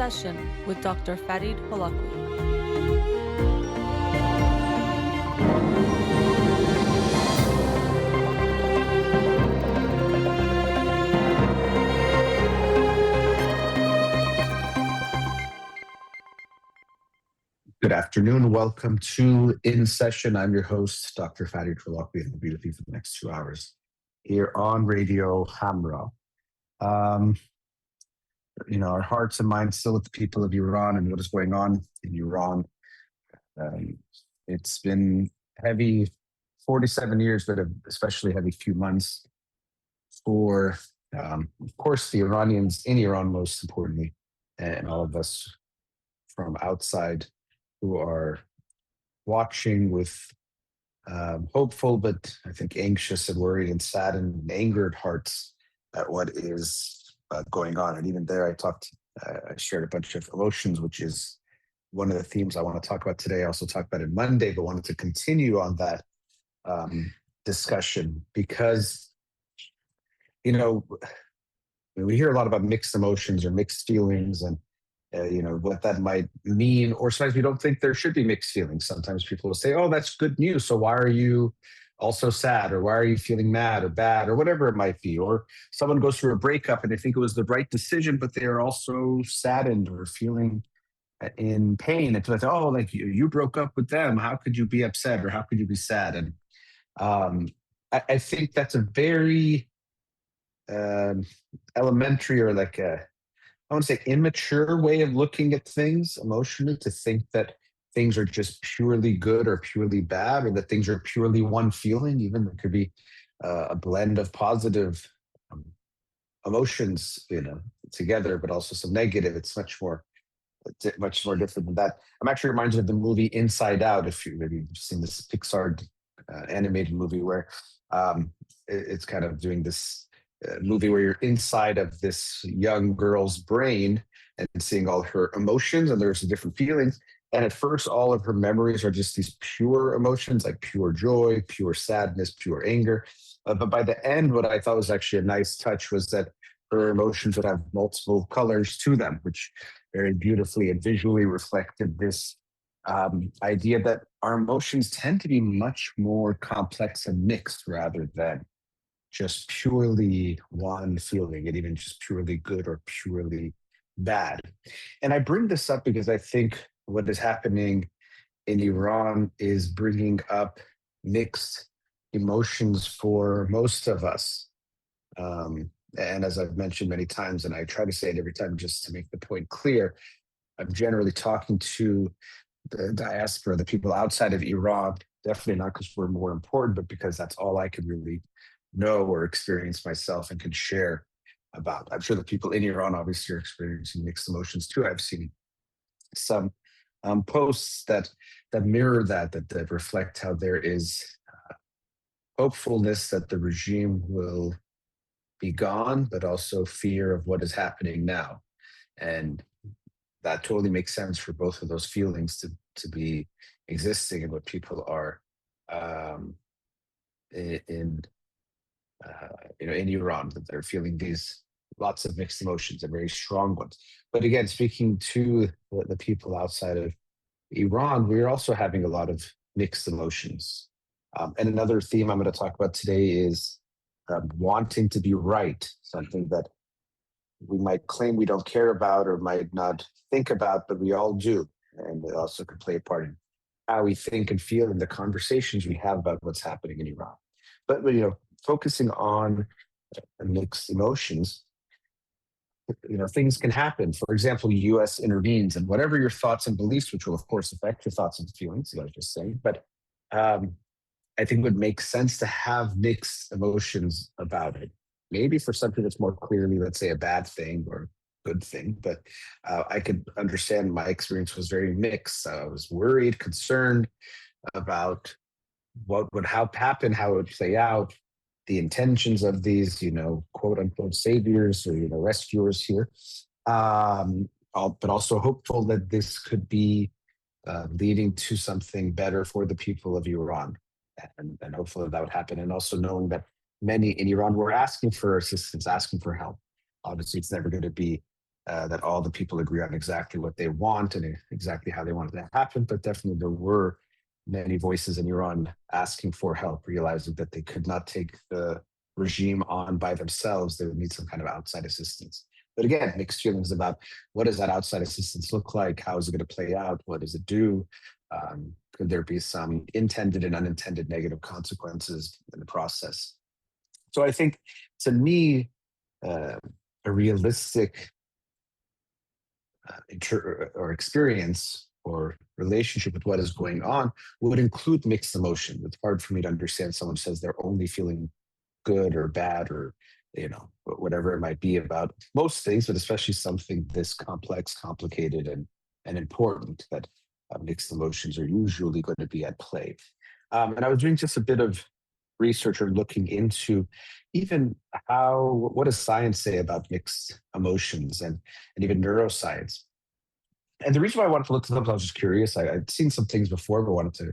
Session with Dr. Farid Holakouee. Good afternoon. Welcome to In Session. I'm your host, Dr. Farid Holakouee, and I'll be with you for the next 2 hours here on Radio Hamra. Our hearts and minds still with the people of Iran and what is going on in Iran. It's been heavy 47 years, but especially heavy few months for, of course, the Iranians in Iran, most importantly, and all of us from outside who are watching with hopeful, but I think anxious and worried and saddened and angered hearts at what is going on. And even there, I shared a bunch of emotions, which is one of the themes I want to talk about today. I also talked about it Monday, but wanted to continue on that discussion because, we hear a lot about mixed emotions or mixed feelings and what that might mean, or sometimes we don't think there should be mixed feelings. Sometimes people will say, oh, that's good news, so why are you also sad, or why are you feeling mad or bad, or whatever it might be? Or someone goes through a breakup and they think it was the right decision, but they are also saddened or feeling in pain. It's like, oh, like you broke up with them, how could you be upset, or how could you be sad? And I think that's a very elementary, or like I want to say immature way of looking at things emotionally, to think that things are just purely good or purely bad, or that things are purely one feeling. Even there could be a blend of positive emotions, together, but also some negative. It's much more different than that. I'm actually reminded of the movie Inside Out. If you've seen this Pixar animated movie where it's kind of doing this movie where you're inside of this young girl's brain and seeing all her emotions, and there's different feelings. And at first, all of her memories are just these pure emotions, like pure joy, pure sadness, pure anger. But by the end, what I thought was actually a nice touch was that her emotions would have multiple colors to them, which very beautifully and visually reflected this idea that our emotions tend to be much more complex and mixed rather than just purely one feeling, and even just purely good or purely bad. And I bring this up because I think what is happening in Iran is bringing up mixed emotions for most of us. And as I've mentioned many times, and I try to say it every time just to make the point clear, I'm generally talking to the diaspora, the people outside of Iran, definitely not because we're more important, but because that's all I could really know or experience myself and can share about. I'm sure the people in Iran obviously are experiencing mixed emotions too. I've seen some posts that mirror that reflect how there is hopefulness that the regime will be gone, but also fear of what is happening now. And that totally makes sense for both of those feelings to be existing, and what people are in Iran, that they're feeling these lots of mixed emotions and very strong ones. But again, speaking to the people outside of Iran, we're also having a lot of mixed emotions. And another theme I'm going to talk about today is wanting to be right, something that we might claim we don't care about or might not think about, but we all do. And it also could play a part in how we think and feel in the conversations we have about what's happening in Iran. But focusing on mixed emotions, things can happen. For example, the U.S. intervenes, and whatever your thoughts and beliefs, which will of course affect your thoughts and feelings, I was just saying, but I think it would make sense to have mixed emotions about it. Maybe for something that's more clearly, let's say, a bad thing or good thing, but I could understand my experience was very mixed. I was worried, concerned about what would happen, how it would play out, the intentions of these, quote unquote saviors or rescuers here, but also hopeful that this could be leading to something better for the people of Iran, and hopefully that would happen. And also knowing that many in Iran were asking for assistance, asking for help. Obviously, it's never going to be that all the people agree on exactly what they want and exactly how they want it to happen. But definitely there were many voices in Iran asking for help, realizing that they could not take the regime on by themselves. They would need some kind of outside assistance. But again, mixed feelings about what does that outside assistance look like? How is it going to play out? What does it do? Could there be some intended and unintended negative consequences in the process? So I think, to me, a realistic or experience or relationship with what is going on would include mixed emotion. It's hard for me to understand someone says they're only feeling good or bad or whatever it might be about most things, but especially something this complex, complicated, and important, that mixed emotions are usually going to be at play. And I was doing just a bit of research or looking into even what does science say about mixed emotions and even neuroscience. And the reason why I wanted to look this up, I was just curious. I'd seen some things before, but wanted to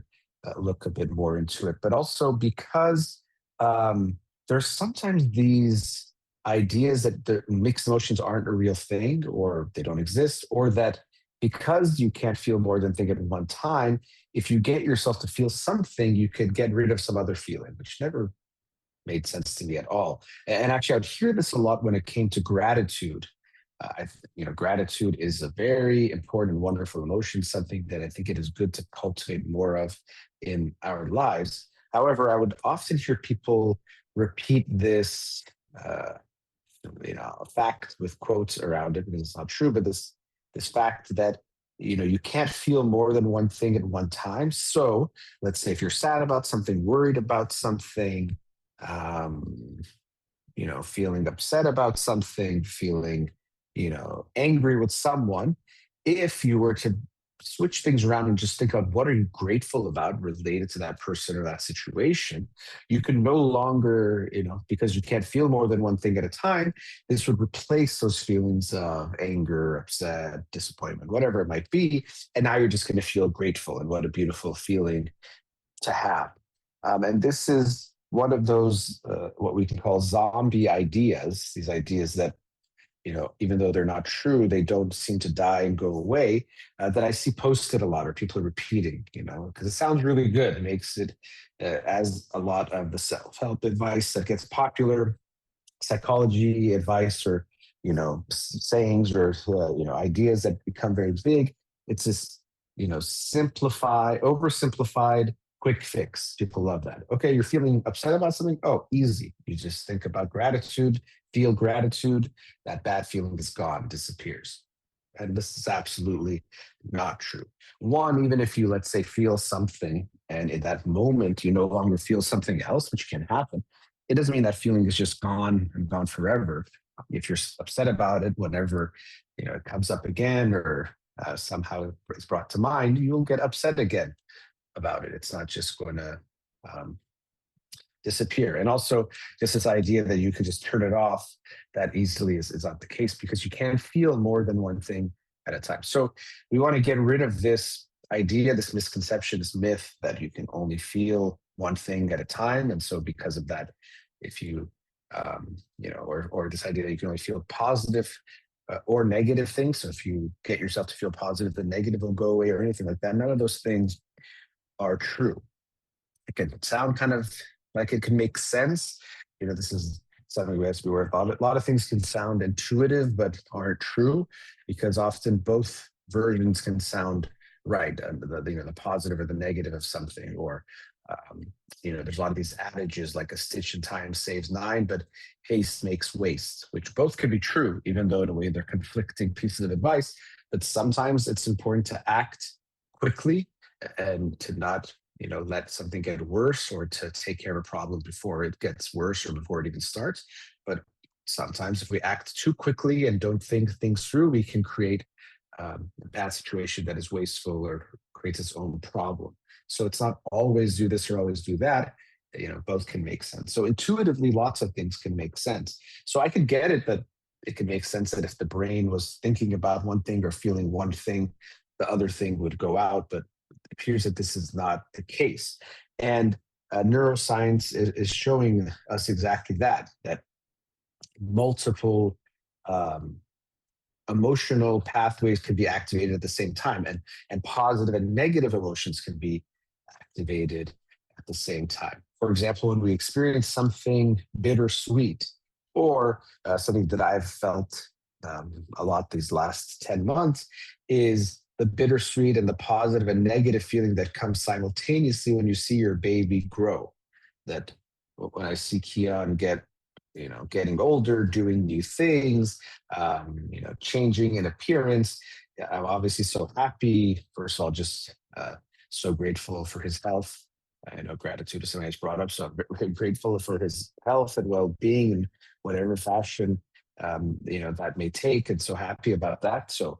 look a bit more into it. But also because there's sometimes these ideas that the mixed emotions aren't a real thing, or they don't exist, or that because you can't feel more than thing at one time, if you get yourself to feel something, you could get rid of some other feeling, which never made sense to me at all. And actually, I'd hear this a lot when it came to gratitude. Gratitude is a very important, wonderful emotion, something that I think it is good to cultivate more of in our lives. However, I would often hear people repeat this, fact with quotes around it because it's not true, but this fact that you can't feel more than one thing at one time. So let's say if you're sad about something, worried about something, feeling upset about something, feeling angry with someone, if you were to switch things around and just think of what are you grateful about related to that person or that situation, you can no longer, because you can't feel more than one thing at a time, this would replace those feelings of anger, upset, disappointment, whatever it might be. And now you're just going to feel grateful, and what a beautiful feeling to have. And this is one of those, what we can call zombie ideas, these ideas that even though they're not true, they don't seem to die and go away, that I see posted a lot, or people are repeating, because it sounds really good. It makes it, as a lot of the self-help advice that gets popular, psychology advice, or, sayings, or, ideas that become very big. It's this, oversimplified, quick fix. People love that. Okay, you're feeling upset about something. Oh, easy. You just think about gratitude, feel gratitude. That bad feeling is gone, disappears. And this is absolutely not true. One, even if you, let's say, feel something and in that moment you no longer feel something else, which can happen, it doesn't mean that feeling is just gone and gone forever. If you're upset about it, whenever it comes up again, or somehow it's brought to mind, you'll get upset again about it. It's not just going to disappear. And also, just this idea that you can just turn it off that easily is not the case, because you can feel more than one thing at a time. So we want to get rid of this idea, this misconception, this myth that you can only feel one thing at a time. And so because of that, if you, or this idea that you can only feel positive or negative things. So if you get yourself to feel positive, the negative will go away, or anything like that. None of those things are true. It can sound kind of like it can make sense. This is something we have to be aware of. A lot of things can sound intuitive, but aren't true, because often both versions can sound right. The positive or the negative of something, or there's a lot of these adages like a stitch in time saves nine, but haste makes waste, which both could be true, even though in a way they're conflicting pieces of advice. But sometimes it's important to act quickly and to not let something get worse, or to take care of a problem before it gets worse or before it even starts. But sometimes if we act too quickly and don't think things through, we can create a bad situation that is wasteful or creates its own problem. So it's not always do this or always do that. Both can make sense. So intuitively, lots of things can make sense. So I could get it that it can make sense that if the brain was thinking about one thing or feeling one thing, the other thing would go out. But it appears that this is not the case. And neuroscience is showing us exactly that multiple emotional pathways can be activated at the same time, and positive and negative emotions can be activated at the same time. For example, when we experience something bittersweet, or something that I've felt a lot these last 10 months, is the bittersweet and the positive and negative feeling that comes simultaneously when you see your baby grow. That when I see Keon getting older, doing new things, changing in appearance, I'm obviously so happy. First of all, just so grateful for his health. I know gratitude is something that's brought up, so I'm very grateful for his health and well-being in whatever fashion that may take, and so happy about that. So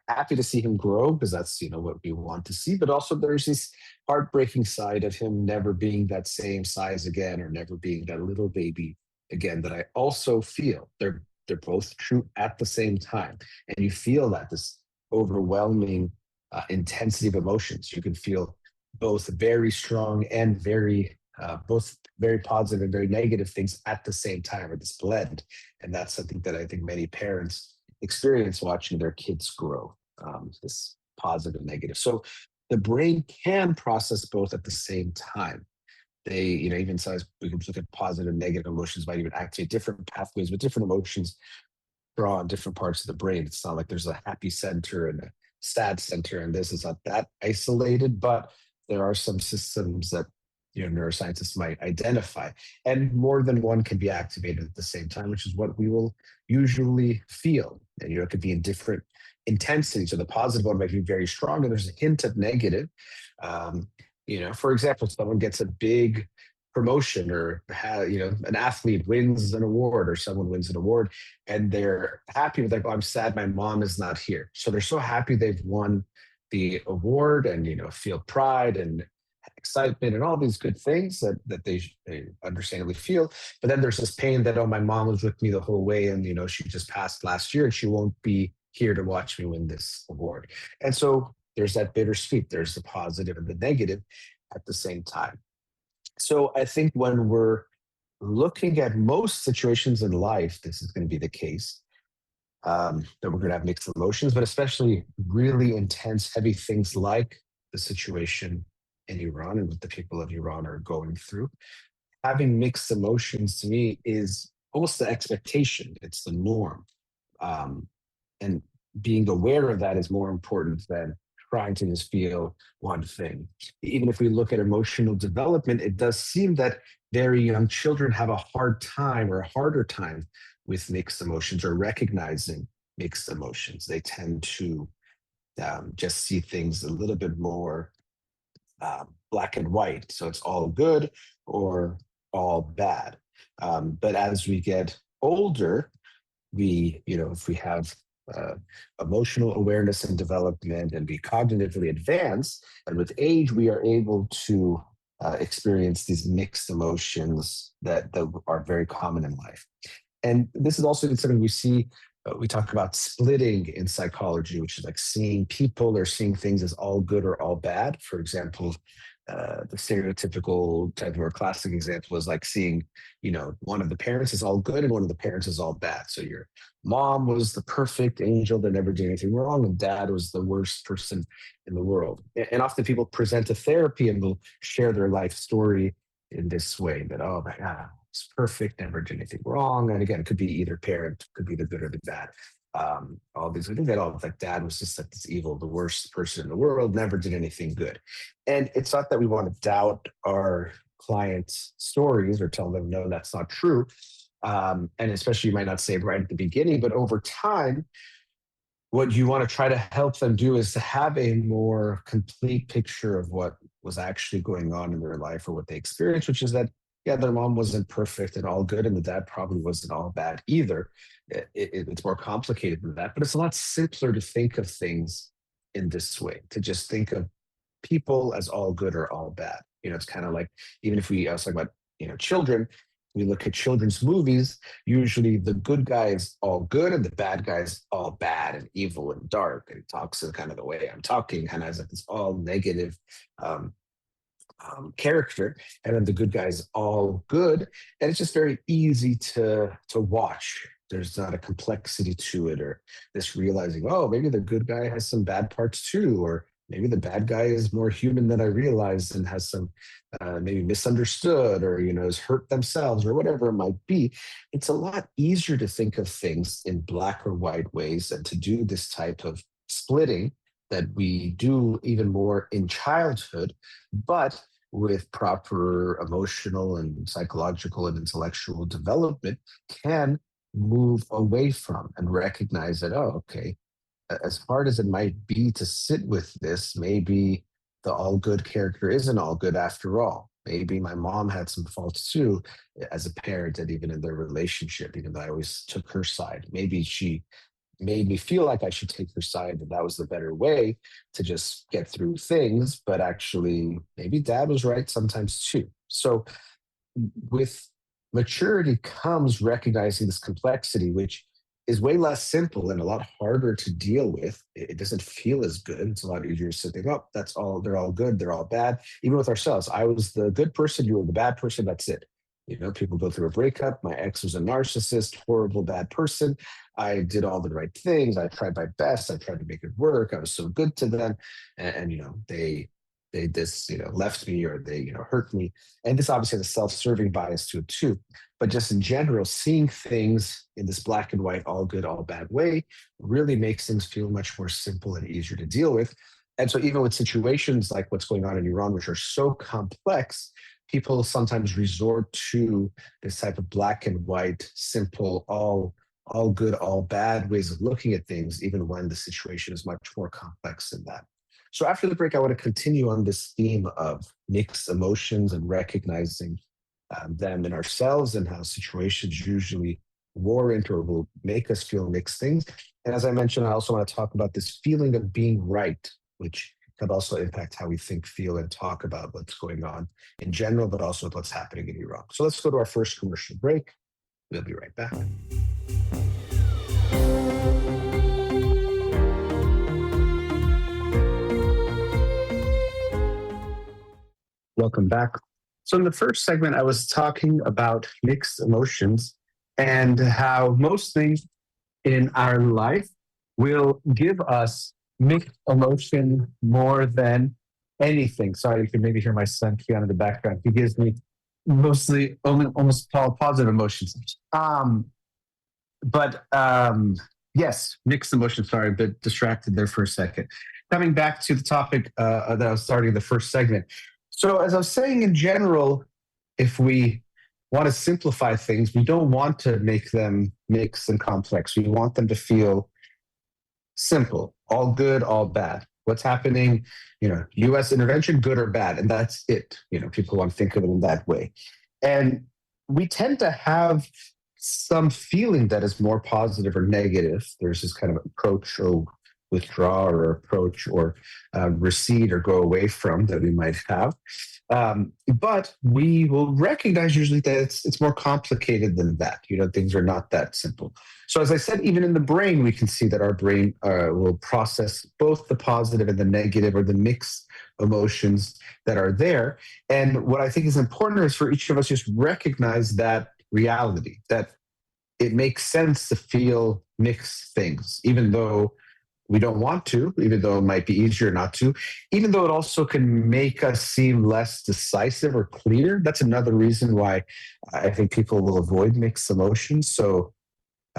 happy to see him grow, because that's what we want to see. But also there's this heartbreaking side of him never being that same size again, or never being that little baby again, that I also feel. They're both true at the same time, and you feel that this overwhelming intensity of emotions. You can feel both very strong and both very positive and very negative things at the same time, or this blend. And that's something that I think many parents experience watching their kids grow, this positive and negative. So the brain can process both at the same time. They, even so, we can look at positive and negative emotions might even activate different pathways, with different emotions draw on different parts of the brain. It's not like there's a happy center and a sad center, and this is not that isolated, but there are some systems that neuroscientists might identify, and more than one can be activated at the same time, which is what we will usually feel. And it could be in different intensity. So the positive one might be very strong, and there's a hint of negative. For example, someone gets a big promotion, or an athlete wins an award, or someone wins an award, and they're happy with, like, oh, I'm sad my mom is not here. So they're so happy they've won the award, and feel pride and excitement and all these good things that they understandably feel. But then there's this pain that, oh, my mom was with me the whole way, and she just passed last year, and she won't be here to watch me win this award. And so there's that bittersweet. There's the positive and the negative at the same time. So I think when we're looking at most situations in life, this is going to be the case, that we're going to have mixed emotions, but especially really intense, heavy things like the situation in Iran and what the people of Iran are going through. Having mixed emotions, to me, is almost the expectation. It's the norm. And being aware of that is more important than trying to just feel one thing. Even if we look at emotional development, it does seem that very young children have a hard time, or a harder time, with mixed emotions, or recognizing mixed emotions. They tend to just see things a little bit more black and white. So it's all good or all bad. But as we get older, if we have emotional awareness and development, and we cognitively advance, and with age, we are able to experience these mixed emotions that are very common in life. And this is also something we see. We talk about splitting in psychology, which is like seeing people or seeing things as all good or all bad. For example, the stereotypical type or classic example is like seeing, one of the parents is all good and one of the parents is all bad. So your mom was the perfect angel that never did anything wrong, and dad was the worst person in the world. And often people present to therapy and will share their life story in this way, that, oh my God, it's perfect, never did anything wrong. And again, it could be either parent, could be the good or the bad. All these, I think that all, like, dad was just like this evil, the worst person in the world, never did anything good. And it's not that we want to doubt our clients' stories or tell them, no, that's not true. And especially, you might not say it right at the beginning, but over time, what you want to try to help them do is to have a more complete picture of what was actually going on in their life, or what they experienced, which is that, yeah, their mom wasn't perfect and all good, and the dad probably wasn't all bad either. It's more complicated than that, but it's a lot simpler to think of things in this way, to just think of people as all good or all bad. It's kind of like, even if I was talking about, children, we look at children's movies, usually the good guy is all good and the bad guy is all bad and evil and dark, and talks in kind of the way I'm talking, kind of as like this all negative character, and then the good guy is all good, and it's just very easy to watch. there's not a complexity to it, or this realizing, oh, maybe the good guy has some bad parts too, or maybe the bad guy is more human than I realized and has some maybe misunderstood, or has hurt themselves, or whatever it might be. It's a lot easier to think of things in black or white ways and to do this type of splitting that we do even more in childhood, but with proper emotional and psychological and intellectual development, can move away from and recognize that, oh, okay, as hard as it might be to sit with this, maybe the all good character isn't all good after all. Maybe my mom had some faults too as a parent, and even in their relationship, even though I always took her side. Maybe she made me feel like I should take her side, and that was the better way to just get through things. But actually, maybe dad was right sometimes too. So with maturity comes recognizing this complexity, which is way less simple and a lot harder to deal with. It doesn't feel as good. It's a lot easier to think, oh, that's all, they're all good, they're all bad. Even with ourselves, I was the good person, you were the bad person, that's it. People go through a breakup. My ex was a narcissist, horrible, bad person. I did all the right things. I tried my best. I tried to make it work. I was so good to them. And they this, left me, or they, hurt me. And this obviously has a self-serving bias to it too. But just in general, seeing things in this black and white, all good, all bad way really makes things feel much more simple and easier to deal with. And so even with situations like what's going on in Iran, which are so complex, people sometimes resort to this type of black and white, simple, all good, all bad ways of looking at things, even when the situation is much more complex than that. So after the break, I want to continue on this theme of mixed emotions and recognizing them in ourselves, and how situations usually warrant or will make us feel mixed things. And as I mentioned, I also want to talk about this feeling of being right, which can also impact how we think, feel, and talk about what's going on in general, but also what's happening in Iran. So let's go to our first commercial break. We'll be right back. Welcome back. So in the first segment, I was talking about mixed emotions and how most things in our life will give us mixed emotion more than anything. Sorry, you can maybe hear my son piano in the background. He gives me mostly almost positive emotions. Yes, mixed emotions. Sorry, a bit distracted there for a second. Coming back to the topic that I was starting in the first segment. So as I was saying, in general, if we want to simplify things, we don't want to make them mixed and complex. We want them to feel simple, all good, all bad. What's happening, U.S. intervention, good or bad, and that's it. People want to think of it in that way. And we tend to have some feeling that is more positive or negative. There's this kind of approach or withdraw, or approach, or recede or go away from that we might have. But we will recognize usually that it's more complicated than that. Things are not that simple. So as I said, even in the brain, we can see that our brain will process both the positive and the negative, or the mixed emotions that are there. And what I think is important is for each of us just recognize that reality, that it makes sense to feel mixed things, even though we don't want to, even though it might be easier not to, even though it also can make us seem less decisive or clear. That's another reason why I think people will avoid mixed emotions. So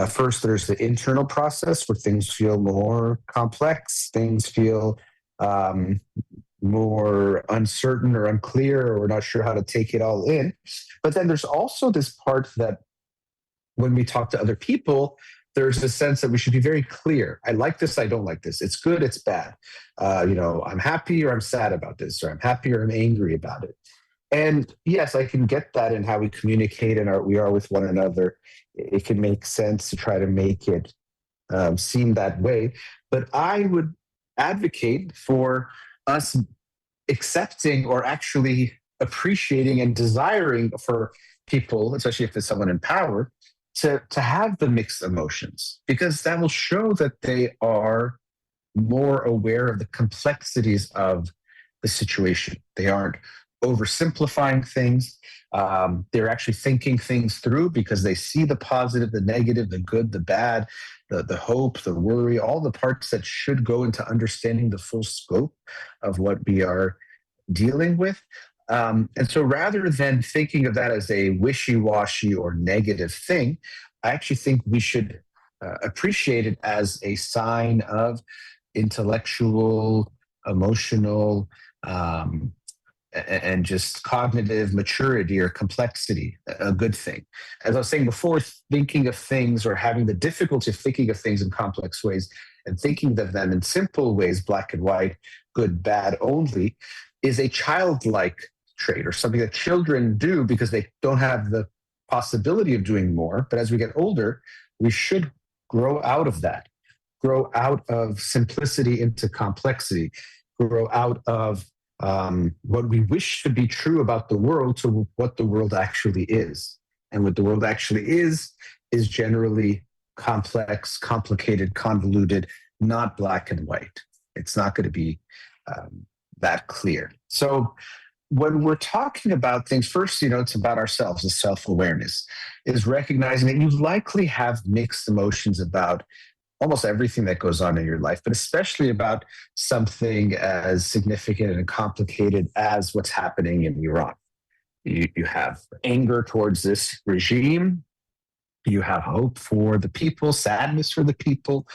first, there's the internal process where things feel more complex, things feel more uncertain or unclear, or we're not sure how to take it all in. But then there's also this part that when we talk to other people, there's a sense that we should be very clear. I like this, I don't like this. It's good, it's bad. I'm happy or I'm sad about this, or I'm happy or I'm angry about it. And yes, I can get that in how we communicate and we are with one another. It can make sense to try to make it seem that way. But I would advocate for us accepting, or actually appreciating and desiring for people, especially if it's someone in power, to have the mixed emotions, because that will show that they are more aware of the complexities of the situation. They aren't oversimplifying things. They're actually thinking things through because they see the positive, the negative, the good, the bad, the hope, the worry, all the parts that should go into understanding the full scope of what we are dealing with. And so rather than thinking of that as a wishy washy or negative thing, I actually think we should appreciate it as a sign of intellectual, emotional, and just cognitive maturity or complexity, a good thing. As I was saying before, thinking of things or having the difficulty of thinking of things in complex ways and thinking of them in simple ways, black and white, good, bad only, is a childlike trait or something that children do because they don't have the possibility of doing more. But as we get older, we should grow out of that, grow out of simplicity into complexity, grow out of what we wish to be true about the world to what the world actually is. And what the world actually is generally complex, complicated, convoluted, not black and white. It's not going to be that clear. So when we're talking about things, first, it's about ourselves, the self-awareness, is recognizing that you likely have mixed emotions about almost everything that goes on in your life, but especially about something as significant and complicated as what's happening in Iran. You have anger towards this regime. You have hope for the people, sadness for the people,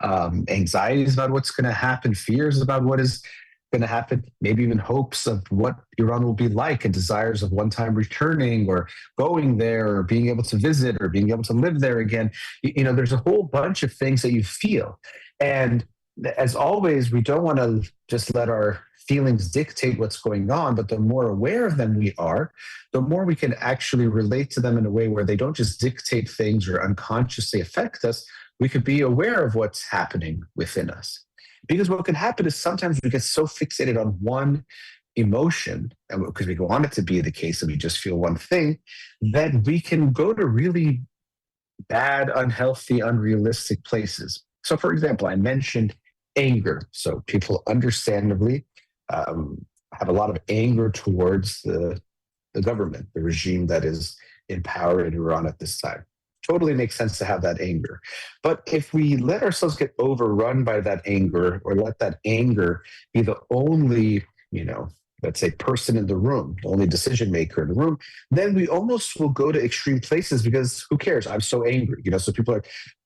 anxieties about what's going to happen, fears about what is going to happen, maybe even hopes of what Iran will be like and desires of one time returning or going there or being able to visit or being able to live there again. There's a whole bunch of things that you feel. And as always, we don't want to just let our feelings dictate what's going on, but the more aware of them we are, the more we can actually relate to them in a way where they don't just dictate things or unconsciously affect us. We could be aware of what's happening within us. Because what can happen is sometimes we get so fixated on one emotion, and because we want it to be the case that we just feel one thing, that we can go to really bad, unhealthy, unrealistic places. So, for example, I mentioned anger. So people understandably have a lot of anger towards the government, the regime that is in power in Iran at this time. Totally makes sense to have that anger. But if we let ourselves get overrun by that anger or let that anger be the only, let's say person in the room, the only decision maker in the room, then we almost will go to extreme places because who cares? I'm so angry. So people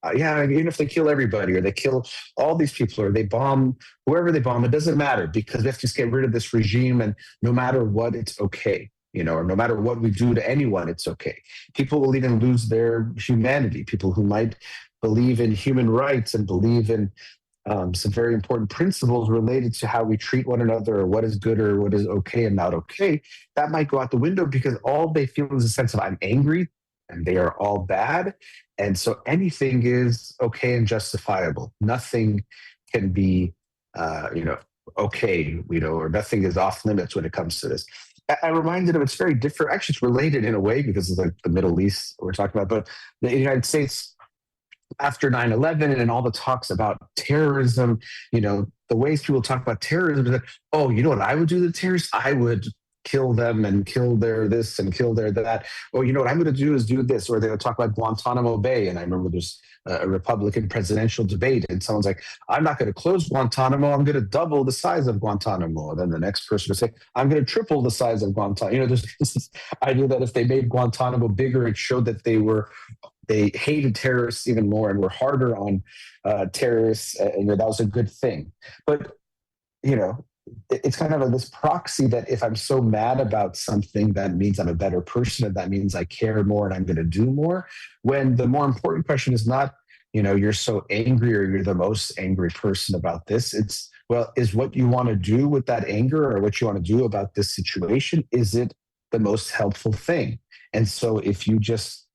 are, yeah, even if they kill everybody or they kill all these people or they bomb whoever they bomb, it doesn't matter because we have to just get rid of this regime and no matter what, it's okay. Or no matter what we do to anyone, it's okay. People will even lose their humanity. People who might believe in human rights and believe in some very important principles related to how we treat one another or what is good or what is okay and not okay, that might go out the window because all they feel is a sense of I'm angry and they are all bad. And so anything is okay and justifiable. Nothing can be, okay, or nothing is off limits when it comes to this. I reminded of it's very different. Actually, it's related in a way because it's like the Middle East we're talking about. But the United States, after 9/11 and all the talks about terrorism, the ways people talk about terrorism is that, oh, you know what I would do to the terrorists? I would kill them and kill their this and kill their that. Or you know what I'm going to do is do this. Or they would talk about Guantanamo Bay. And I remember there's a Republican presidential debate and someone's like, I'm not going to close Guantanamo. I'm going to double the size of Guantanamo. And then the next person would say, I'm going to triple the size of Guantanamo. There's this idea that if they made Guantanamo bigger, it showed that they hated terrorists even more and were harder on terrorists. And that was a good thing. But, it's kind of this proxy that if I'm so mad about something, that means I'm a better person, and that means I care more and I'm going to do more. When the more important question is not, you're so angry or you're the most angry person about this. It's, well, is what you want to do with that anger or what you want to do about this situation, is it the most helpful thing? And so if you just,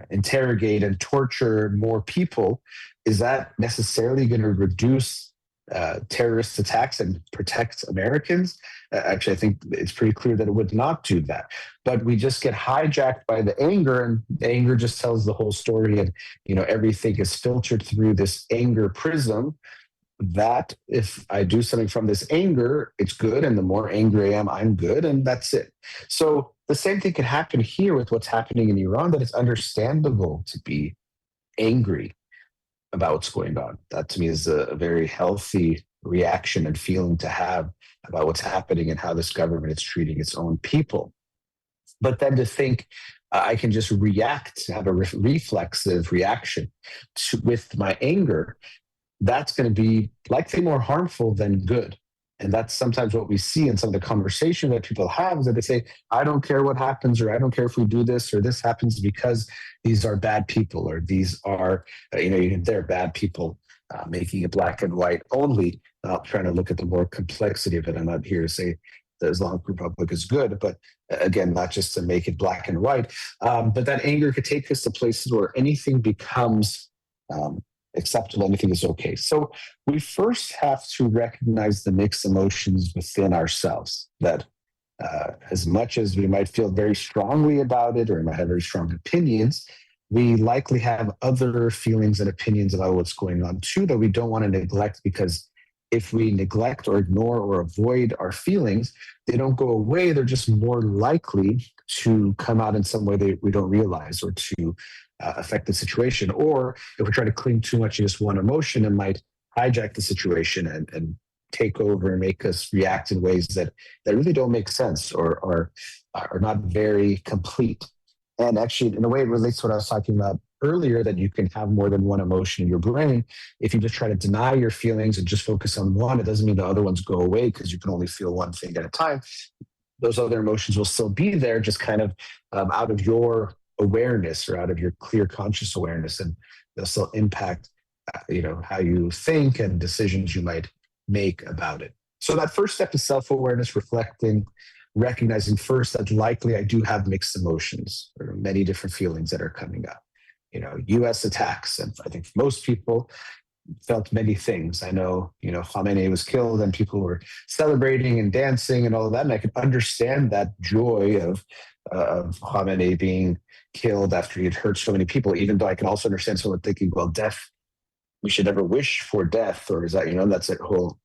interrogate and torture more people, is that necessarily going to reduce terrorist attacks and protect Americans? Actually, I think it's pretty clear that it would not do that. But we just get hijacked by the anger, and the anger just tells the whole story. And everything is filtered through this anger prism, that if I do something from this anger, it's good. And the more angry I am, I'm good. And that's it. So the same thing can happen here with what's happening in Iran, that it's understandable to be angry about what's going on. That to me is a very healthy reaction and feeling to have about what's happening and how this government is treating its own people. But then to think I can just react, have a reflexive reaction with my anger, that's going to be likely more harmful than good. And that's sometimes what we see in some of the conversation that people have, is that they say, I don't care what happens, or I don't care if we do this, or this happens because these are bad people, or these are, they're bad people, making it black and white only, not trying to look at the more complexity of it. I'm not here to say the Islamic Republic is good, but again, not just to make it black and white. But that anger could take us to places where anything becomes acceptable, anything is okay. So we first have to recognize the mixed emotions within ourselves, that as much as we might feel very strongly about it, or we might have very strong opinions, we likely have other feelings and opinions about what's going on too that we don't want to neglect, because if we neglect or ignore or avoid our feelings, they don't go away. They're just more likely to come out in some way that we don't realize, or to affect the situation. Or if we try to cling too much to just one emotion, it might hijack the situation and take over and make us react in ways that really don't make sense, or are not very complete. And actually, in a way, it relates to what I was talking about earlier, that you can have more than one emotion in your brain. If you just try to deny your feelings and just focus on one, it doesn't mean the other ones go away, because you can only feel one thing at a time. Those other emotions will still be there, just kind of out of your awareness, or out of your clear conscious awareness, and they'll still impact how you think and decisions you might make about it. So that first step is self-awareness, reflecting, recognizing first that likely I do have mixed emotions, or many different feelings that are coming up. US attacks, and I think most people felt many things. I know, Khamenei was killed and people were celebrating and dancing and all of that. And I could understand that joy of Khamenei being killed after he had hurt so many people, even though I can also understand someone thinking, well, death, we should never wish for death, or is that, that's a whole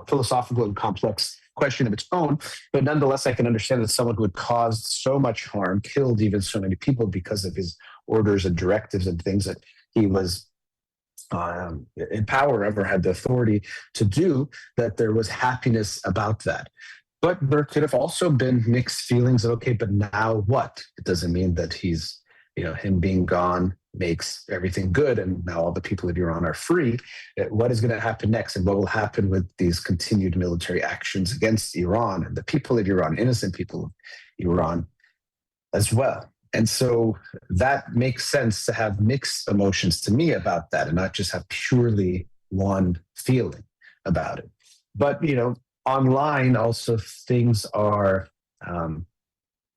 philosophical and complex question of its own. But nonetheless, I can understand that someone who had caused so much harm, killed even so many people because of his orders and directives and things that he was in power of, or had the authority to do, that there was happiness about that. But there could have also been mixed feelings of, okay, but now what? It doesn't mean that he's, him being gone makes everything good and now all the people of Iran are free. What is going to happen next? And what will happen with these continued military actions against Iran and the people of Iran, innocent people of Iran as well? And so that makes sense to have mixed emotions to me about that, and not just have purely one feeling about it. But, online also things are,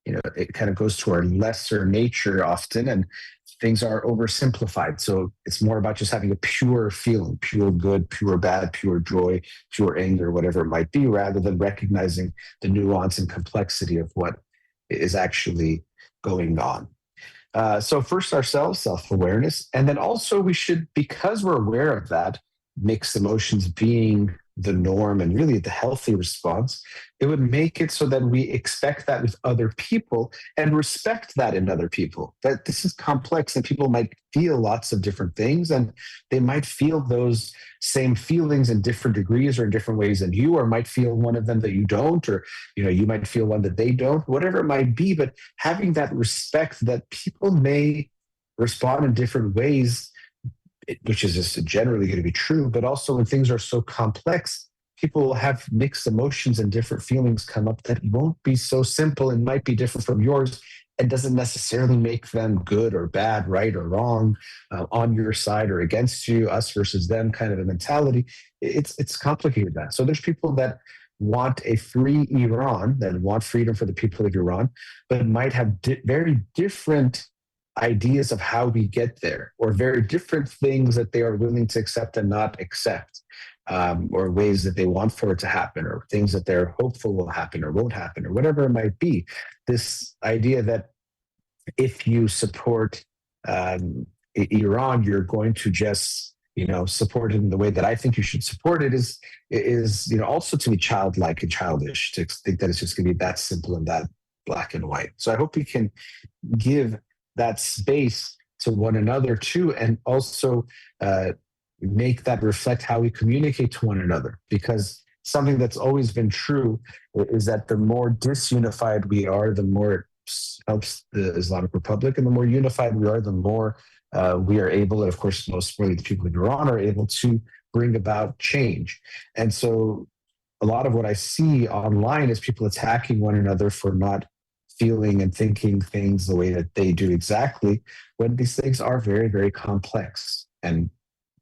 it kind of goes to our lesser nature often, and things are oversimplified. So it's more about just having a pure feeling, pure good, pure bad, pure joy, pure anger, whatever it might be, rather than recognizing the nuance and complexity of what is actually going on. So first ourselves, self-awareness, and then also we should, because we're aware of that, mixed emotions being the norm and really the healthy response, it would make it so that we expect that with other people and respect that in other people. That this is complex and people might feel lots of different things, and they might feel those same feelings in different degrees or in different ways than you, or might feel one of them that you don't, or you might feel one that they don't, whatever it might be. But having that respect that people may respond in different ways, which is just generally going to be true, but also when things are so complex, people will have mixed emotions and different feelings come up that won't be so simple and might be different from yours, and doesn't necessarily make them good or bad, right or wrong, on your side or against you, us versus them kind of a mentality. It's complicated that. So there's people that want a free Iran, that want freedom for the people of Iran, but might have very different ideas of how we get there, or very different things that they are willing to accept and not accept, or ways that they want for it to happen, or things that they're hopeful will happen or won't happen, or whatever it might be. This idea that if you support Iran, you're going to just support it in the way that I think you should support it is also to be childlike and childish, to think that it's just going to be that simple and that black and white. So I hope we can give that space to one another too, and also make that reflect how we communicate to one another. Because something that's always been true is that the more disunified we are, the more it helps the Islamic Republic, and the more unified we are, the more we are able, and of course, most really the people in Iran are able to bring about change. And so a lot of what I see online is people attacking one another for not feeling and thinking things the way that they do exactly, when these things are very, very complex. And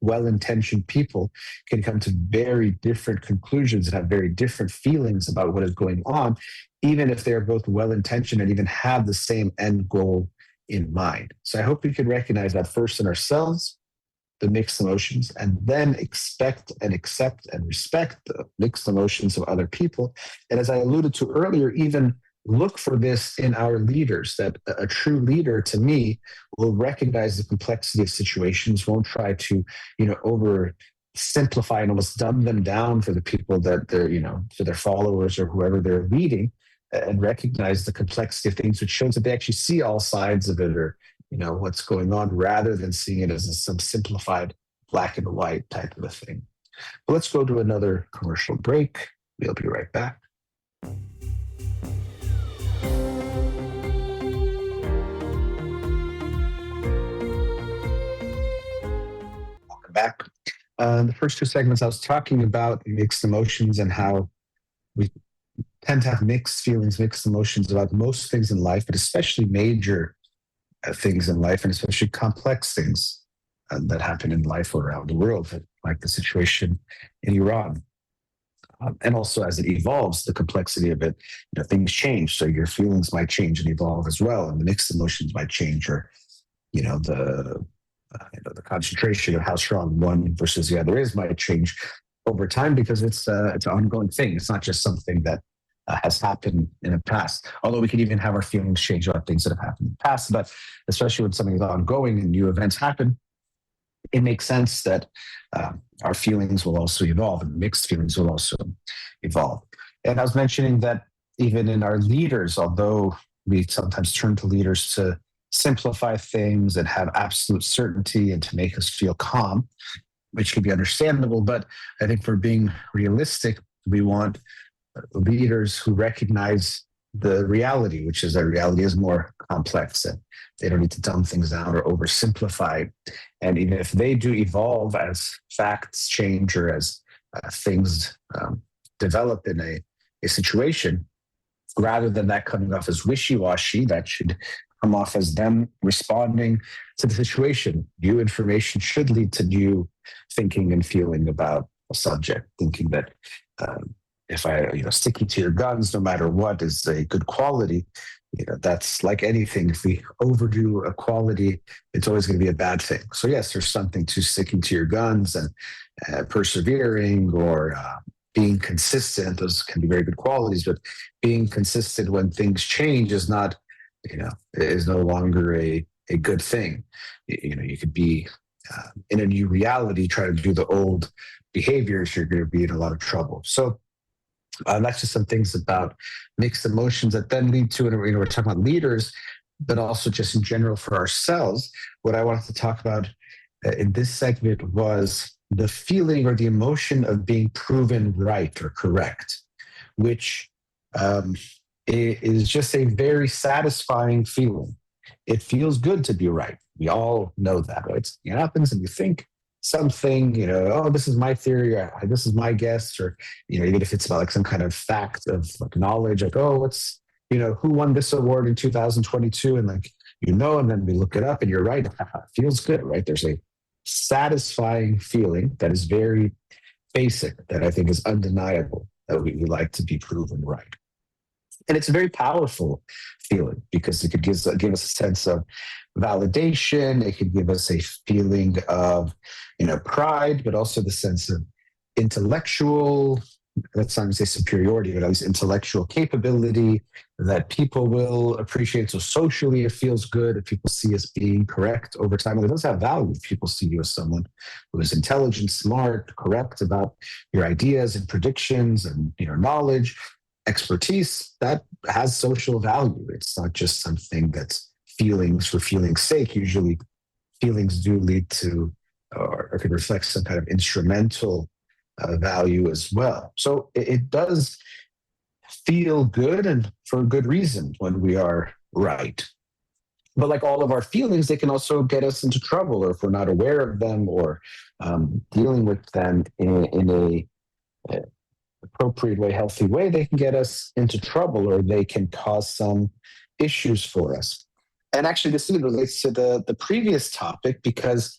well-intentioned people can come to very different conclusions and have very different feelings about what is going on, even if they're both well-intentioned and even have the same end goal in mind. So I hope we can recognize that first in ourselves, the mixed emotions, and then expect and accept and respect the mixed emotions of other people. And as I alluded to earlier, even look for this in our leaders, that a true leader, to me, will recognize the complexity of situations, won't try to, oversimplify and almost dumb them down for the people that they're, for their followers or whoever they're leading, and recognize the complexity of things, which shows that they actually see all sides of it, or, what's going on, rather than seeing it as some simplified black and white type of a thing. But let's go to another commercial break. We'll be right back. Back. The first two segments, I was talking about mixed emotions and how we tend to have mixed feelings, mixed emotions about most things in life, but especially major things in life, and especially complex things that happen in life or around the world, like the situation in Iran. And also, as it evolves, the complexity of it, things change. So your feelings might change and evolve as well, and the mixed emotions might change, or the concentration of how strong one versus the other is might change over time, because it's an ongoing thing. It's not just something that has happened in the past. Although we can even have our feelings change about things that have happened in the past, but especially when something is ongoing and new events happen, it makes sense that our feelings will also evolve, and mixed feelings will also evolve. And I was mentioning that even in our leaders, although we sometimes turn to leaders to simplify things and have absolute certainty and to make us feel calm, which can be understandable. But I think for being realistic, we want leaders who recognize the reality, which is that reality is more complex, and they don't need to dumb things down or oversimplify. And even if they do evolve as facts change, or as things develop in a situation, rather than that coming off as wishy-washy, that should come off as them responding to the situation. New information should lead to new thinking and feeling about a subject, thinking that if sticking to your guns no matter what is a good quality. That's like anything. If we overdo a quality, it's always going to be a bad thing. So yes, there's something to sticking to your guns and persevering, or being consistent. Those can be very good qualities, but being consistent when things change is not, is no longer a good thing. You could be in a new reality, try to do the old behaviors, you're going to be in a lot of trouble. So that's just some things about mixed emotions that then lead to, and we're talking about leaders, but also just in general for ourselves. What I wanted to talk about in this segment was the feeling or the emotion of being proven right or correct, which is just a very satisfying feeling. It feels good to be right. We all know that, right? It happens and you think something, oh, this is my theory, or this is my guess, or, even if it's about like some kind of fact of like knowledge, like, oh, what's, who won this award in 2022? And like, and then we look it up and you're right. It feels good, right? There's a satisfying feeling that is very basic, that I think is undeniable, that we like to be proven right. And it's a very powerful feeling, because it could give us a sense of validation. It could give us a feeling of, pride, but also the sense of intellectual let's not say superiority, but at least intellectual capability that people will appreciate. So socially, it feels good if people see us being correct over time. And it does have value if people see you as someone who is intelligent, smart, correct about your ideas and predictions and knowledge, expertise. That has social value. It's not just something that's feelings for feeling's sake. Usually, feelings do lead to or can reflect some kind of instrumental value as well. So it does feel good, and for a good reason, when we are right. But like all of our feelings, they can also get us into trouble, or if we're not aware of them, or dealing with them in a appropriate way, healthy way, they can get us into trouble, or they can cause some issues for us. And actually, this even relates to the previous topic, because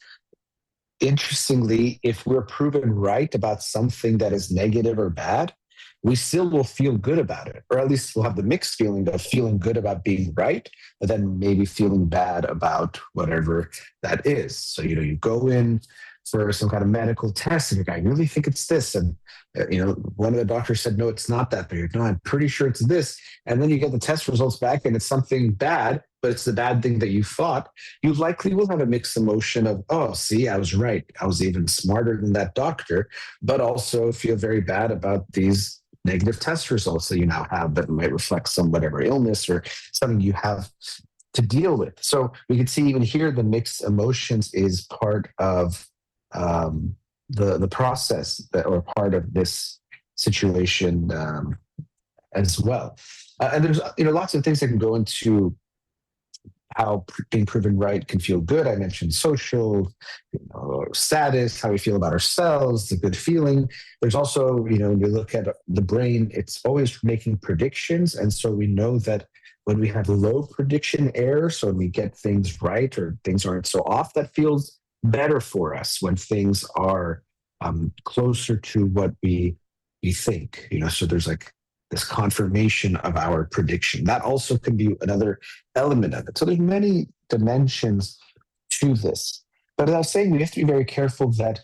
interestingly, if we're proven right about something that is negative or bad, we still will feel good about it, or at least we'll have the mixed feeling of feeling good about being right, but then maybe feeling bad about whatever that is. So, you go in for some kind of medical test, and you're like, I really think it's this. And, one of the doctors said, no, it's not that. But you're, no, I'm pretty sure it's this. And then you get the test results back and it's something bad, but it's the bad thing that you thought. You likely will have a mixed emotion of, oh, see, I was right. I was even smarter than that doctor, but also feel very bad about these negative test results that you now have that might reflect some whatever illness or something you have to deal with. So we can see even here the mixed emotions is part of the process or part of this situation as well. And there's lots of things that can go into how being proven right can feel good. I mentioned social status, how we feel about ourselves, the good feeling. There's also, when you look at the brain, it's always making predictions. And so we know that when we have low prediction error, so when we get things right or things aren't so off, that feels better for us when things are closer to what we think. So there's like this confirmation of our prediction. That also can be another element of it. So there's many dimensions to this. But as I was saying, we have to be very careful that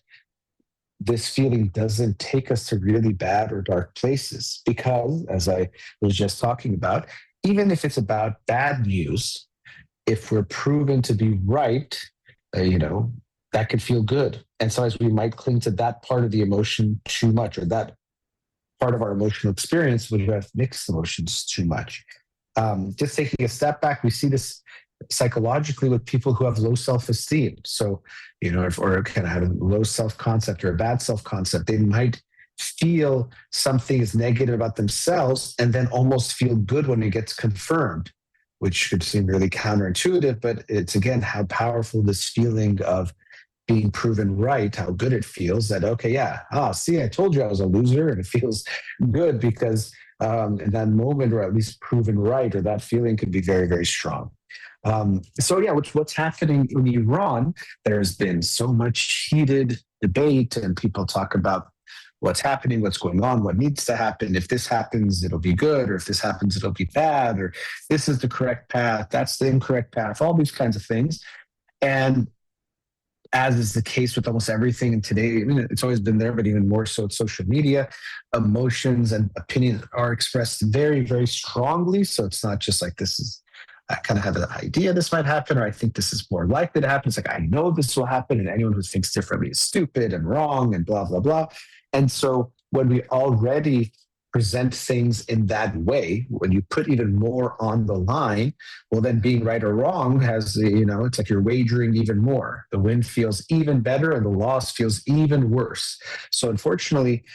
this feeling doesn't take us to really bad or dark places, because, as I was just talking about, even if it's about bad news, if we're proven to be right, that could feel good. And sometimes we might cling to that part of the emotion too much, or that part of our emotional experience when we have mixed emotions too much. Just taking a step back, we see this psychologically with people who have low self-esteem. So, or kind of have a low self-concept or a bad self-concept, they might feel something is negative about themselves and then almost feel good when it gets confirmed, which could seem really counterintuitive, but it's again how powerful this feeling of being proven right, how good it feels that, okay, yeah, see, I told you I was a loser, and it feels good because in that moment, or at least proven right, or that feeling could be very, very strong. So yeah, what's happening in Iran, there's been so much heated debate, and people talk about what's happening, what's going on, what needs to happen. If this happens, it'll be good, or if this happens, it'll be bad, or this is the correct path, that's the incorrect path, all these kinds of things. And as is the case with almost everything in today, it's always been there, but even more so with social media, emotions and opinions are expressed very, very strongly. So it's not just like I kind of have an idea this might happen, or I think this is more likely to happen. It's like, I know this will happen, and anyone who thinks differently is stupid and wrong and blah, blah, blah. And so when we already present things in that way, when you put even more on the line, well, then being right or wrong has, it's like you're wagering even more. The win feels even better and the loss feels even worse. So unfortunately,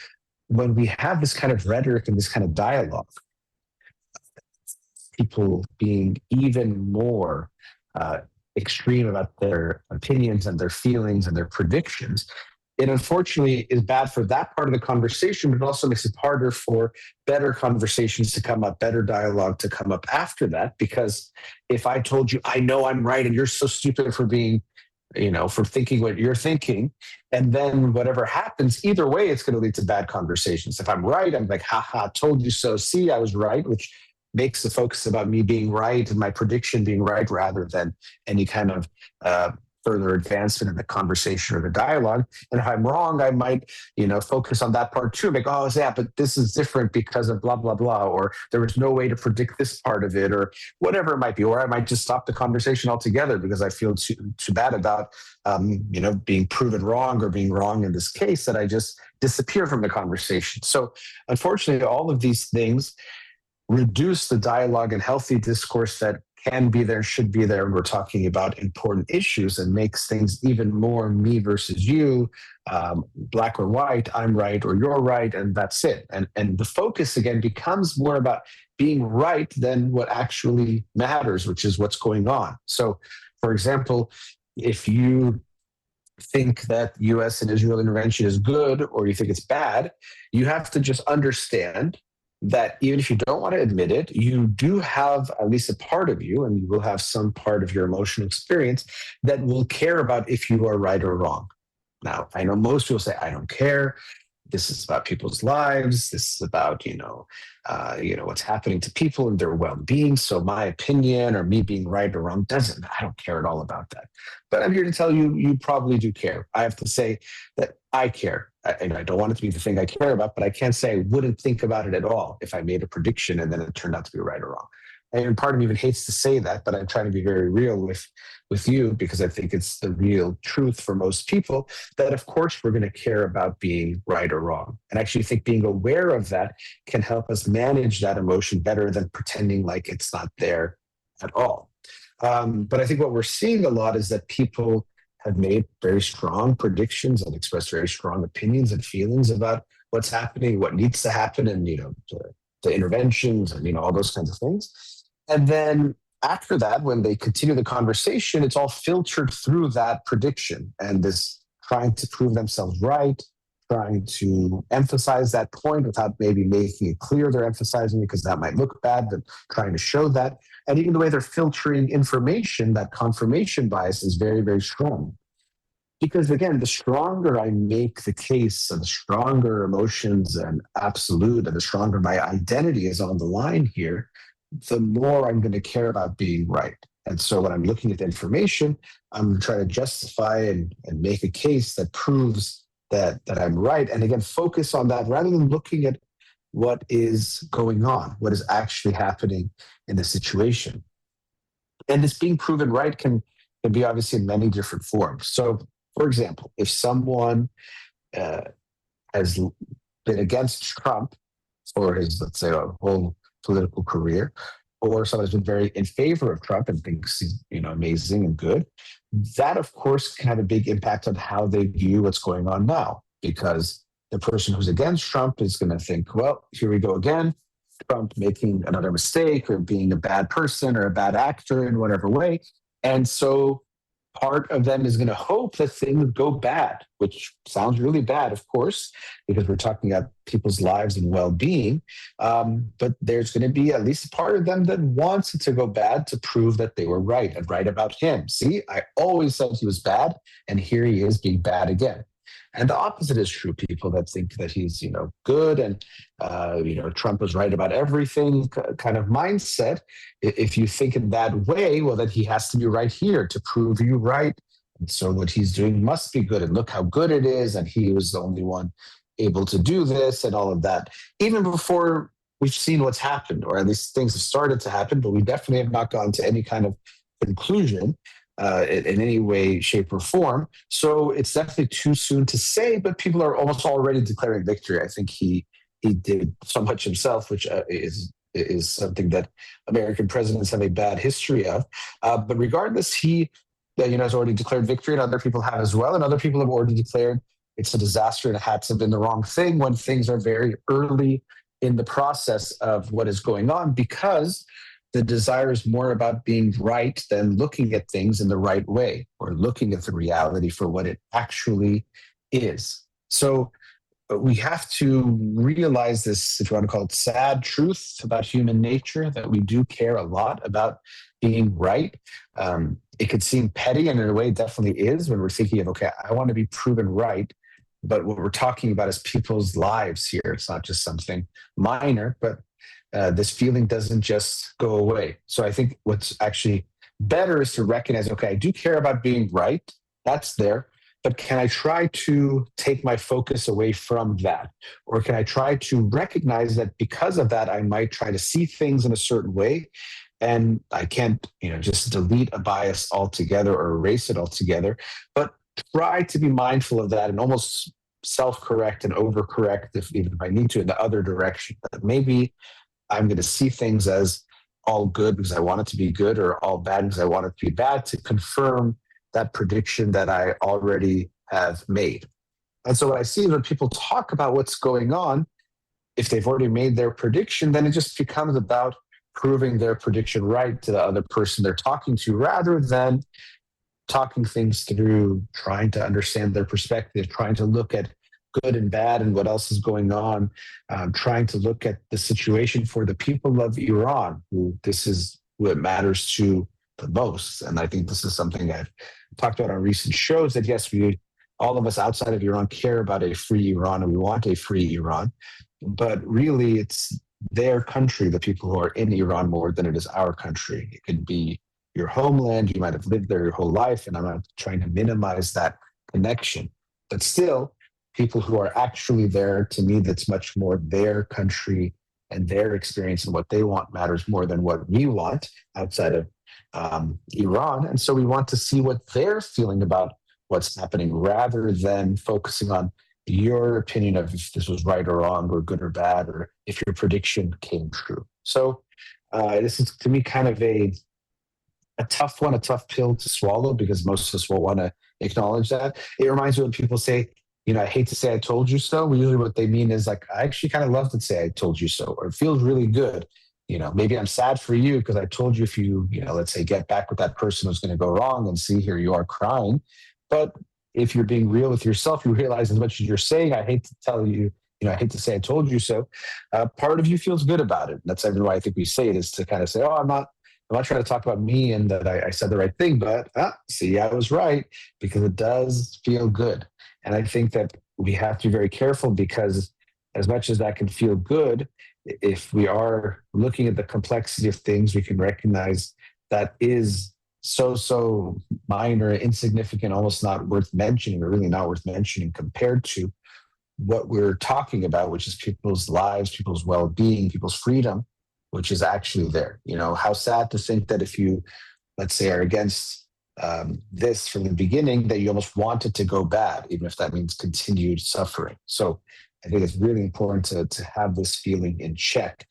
when we have this kind of rhetoric and this kind of dialogue, people being even more extreme about their opinions and their feelings and their predictions, it unfortunately is bad for that part of the conversation, but it also makes it harder for better conversations to come up, better dialogue to come up after that. Because if I told you, I know I'm right, and you're so stupid for being, for thinking what you're thinking, and then whatever happens, either way, it's going to lead to bad conversations. If I'm right, I'm like, haha, told you so. See, I was right, which makes the focus about me being right and my prediction being right rather than any kind of further advancement in the conversation or the dialogue. And if I'm wrong, I might, focus on that part too. Like, oh, yeah, but this is different because of blah, blah, blah, or there was no way to predict this part of it, or whatever it might be. Or I might just stop the conversation altogether because I feel too bad about, being proven wrong or being wrong in this case, that I just disappear from the conversation. So unfortunately, all of these things reduce the dialogue and healthy discourse that can be there, should be there when we're talking about important issues, and makes things even more me versus you, black or white, I'm right or you're right, and that's it. And the focus again becomes more about being right than what actually matters, which is what's going on. So, for example, if you think that US and Israel intervention is good or you think it's bad, you have to just understand that even if you don't want to admit it, you do have at least a part of you, and you will have some part of your emotional experience that will care about if you are right or wrong. Now, I know most people say, I don't care. This is about people's lives. This is about, what's happening to people and their well-being. So my opinion or me being right or wrong I don't care at all about that. But I'm here to tell you, you probably do care. I have to say that I care. And I don't want it to be the thing I care about, but I can't say I wouldn't think about it at all if I made a prediction and then it turned out to be right or wrong. And part of me even hates to say that, but I'm trying to be very real with you, because I think it's the real truth for most people, that of course we're going to care about being right or wrong. And I actually think being aware of that can help us manage that emotion better than pretending like it's not there at all. But I think what we're seeing a lot is that people have made very strong predictions and expressed very strong opinions and feelings about what's happening, what needs to happen, and the interventions and all those kinds of things. And then after that, when they continue the conversation, it's all filtered through that prediction and this trying to prove themselves right, trying to emphasize that point without maybe making it clear they're emphasizing it, because that might look bad, but trying to show that. And even the way they're filtering information, that confirmation bias is very, very strong. Because again, the stronger I make the case, and the stronger emotions and absolute, and the stronger my identity is on the line here, the more I'm going to care about being right. And so when I'm looking at the information, I'm trying to justify and make a case that proves that I'm right. And again, focus on that rather than looking at what is going on, what is actually happening in the situation. And this being proven right can be obviously in many different forms. So, for example, if someone has been against Trump for his, let's say, a whole political career, or someone has been very in favor of Trump and thinks he's amazing and good, that of course can have a big impact on how they view what's going on now, because the person who's against Trump is going to think, well, here we go again, Trump making another mistake or being a bad person or a bad actor in whatever way. And so part of them is going to hope that things go bad, which sounds really bad, of course, because we're talking about people's lives and well-being. But there's going to be at least a part of them that wants it to go bad to prove that they were right and right about him. See, I always said he was bad, and here he is being bad again. And the opposite is true. People that think that he's, good and, Trump was right about everything kind of mindset. If you think in that way, well, then he has to be right here to prove you right. And so what he's doing must be good. And look how good it is. And he was the only one able to do this and all of that. Even before we've seen what's happened, or at least things have started to happen, but we definitely have not gone to any kind of conclusion in any way, shape, or form. So it's definitely too soon to say, but people are almost already declaring victory. I think he did so much himself, which is something that American presidents have a bad history of. But regardless, he has already declared victory, and other people have as well. And other people have already declared it's a disaster and it had to have been the wrong thing when things are very early in the process of what is going on, because the desire is more about being right than looking at things in the right way or looking at the reality for what it actually is. So we have to realize this, if you want to call it sad truth about human nature, that we do care a lot about being right. It could seem petty, and in a way it definitely is, when we're thinking of, okay, I want to be proven right. But what we're talking about is people's lives here. It's not just something minor, but this feeling doesn't just go away. So I think what's actually better is to recognize, okay, I do care about being right. That's there. But can I try to take my focus away from that? Or can I try to recognize that because of that, I might try to see things in a certain way, and I can't, just delete a bias altogether or erase it altogether, but try to be mindful of that and almost self-correct and overcorrect even if I need to in the other direction. That maybe I'm going to see things as all good because I want it to be good, or all bad because I want it to be bad, to confirm that prediction that I already have made. And so what I see is when people talk about what's going on, if they've already made their prediction, then it just becomes about proving their prediction right to the other person they're talking to, rather than talking things through, trying to understand their perspective, trying to look at good and bad and what else is going on, trying to look at the situation for the people of Iran, who this is what matters to the most. And I think this is something I've talked about on recent shows, that yes, all of us outside of Iran care about a free Iran and we want a free Iran, but really it's their country, the people who are in Iran, more than it is our country. It could be your homeland, you might have lived there your whole life, and I'm not trying to minimize that connection, but still, people who are actually there, to me, that's much more their country and their experience, and what they want matters more than what we want outside of Iran. And so we want to see what they're feeling about what's happening, rather than focusing on your opinion of if this was right or wrong or good or bad, or if your prediction came true. So this is, to me, kind of a tough one, a tough pill to swallow, because most of us will want to acknowledge that. It reminds me when people say, I hate to say I told you so. Usually what they mean is like, I actually kind of love to say I told you so, or it feels really good. Maybe I'm sad for you because I told you if you, let's say, get back with that person who's going to go wrong, and see, here you are crying. But if you're being real with yourself, you realize as much as you're saying, I hate to tell you, I hate to say I told you so, part of you feels good about it. That's even why I think we say it, is to kind of say, oh, I'm not trying to talk about me and that I said the right thing, but see, I was right, because it does feel good. And I think that we have to be very careful, because as much as that can feel good, if we are looking at the complexity of things, we can recognize that is so minor, insignificant, almost not worth mentioning, or really not worth mentioning compared to what we're talking about, which is people's lives, people's well-being, people's freedom, which is actually there. How sad to think that if you, let's say, are against this from the beginning, that you almost want it to go bad, even if that means continued suffering. So I think it's really important to have this feeling in check.